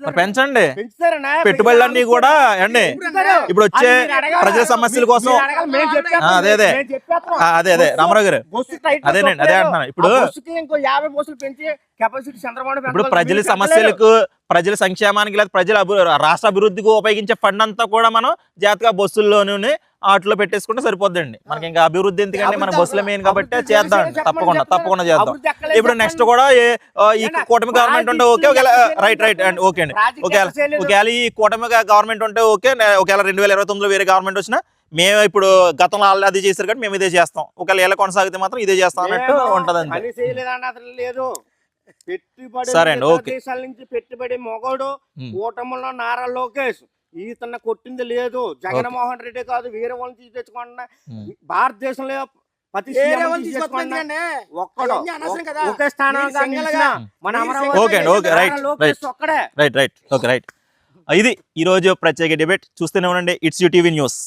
మరి పెంచండి. పెంచుతారన్నా పెట్టుబడులన్నీ కూడా అండి ఇప్పుడు వచ్చే ప్రజల సమస్యల కోసం అదే రామారావు గారు అదేనండి అదే అంటున్నాను. ఇప్పుడు ఇంకో 50 బస్సులు పెంచి కెపాసిటీ చంద్రబాబు ఇప్పుడు ప్రజల సమస్యలకు ప్రజల సంక్షేమానికి లేదా ప్రజల రాష్ట్ర అభివృద్ధికి ఉపయోగించే ఫండ్ అంతా కూడా మనం జాతీయ బస్సుల్లోనే ఆటలో పెట్టేసుకుంటే సరిపోద్దండి. మనకి ఇంకా అభివృద్ధి ఎందుకంటే మన బస్సుల మెయిన్ కాబట్టి చేద్దాం, తప్పకుండా చేద్దాం. ఇప్పుడు నెక్స్ట్ కూడా ఈ కూటమి గవర్నమెంట్ ఉంటే ఓకే, రైట్ అండి ఓకే అండి. ఒకవేళ ఈ కూటమి గవర్నమెంట్ ఉంటే ఓకే, ఒకవేళ 2029లో వేరే గవర్నమెంట్ వచ్చినా మేము ఇప్పుడు గతంలో వాళ్ళు అది చేశారు కాబట్టి మేము ఇదే చేస్తాం. ఒకవేళ ఎలా కొనసాగితే మాత్రం ఇదే చేస్తాం అన్నట్టు ఉంటదండి. సరే అండి ఓకే. దేశాల నుంచి పెట్టుబడి మొగోడు కూటమిలో నారా లోకేష్ ఈతన్న కొట్టింది లేదు. జగన్మోహన్ రెడ్డి కాదు, వేరే వాళ్ళని తీసుకొచ్చుకోండి. భారతదేశంలో ప్రతి ఒకే స్థానంగా మన ఇది ఈ రోజు ప్రత్యేక డిబేట్. చూస్తూనే ఉండండి ఇట్స్ యూ టీవీ న్యూస్.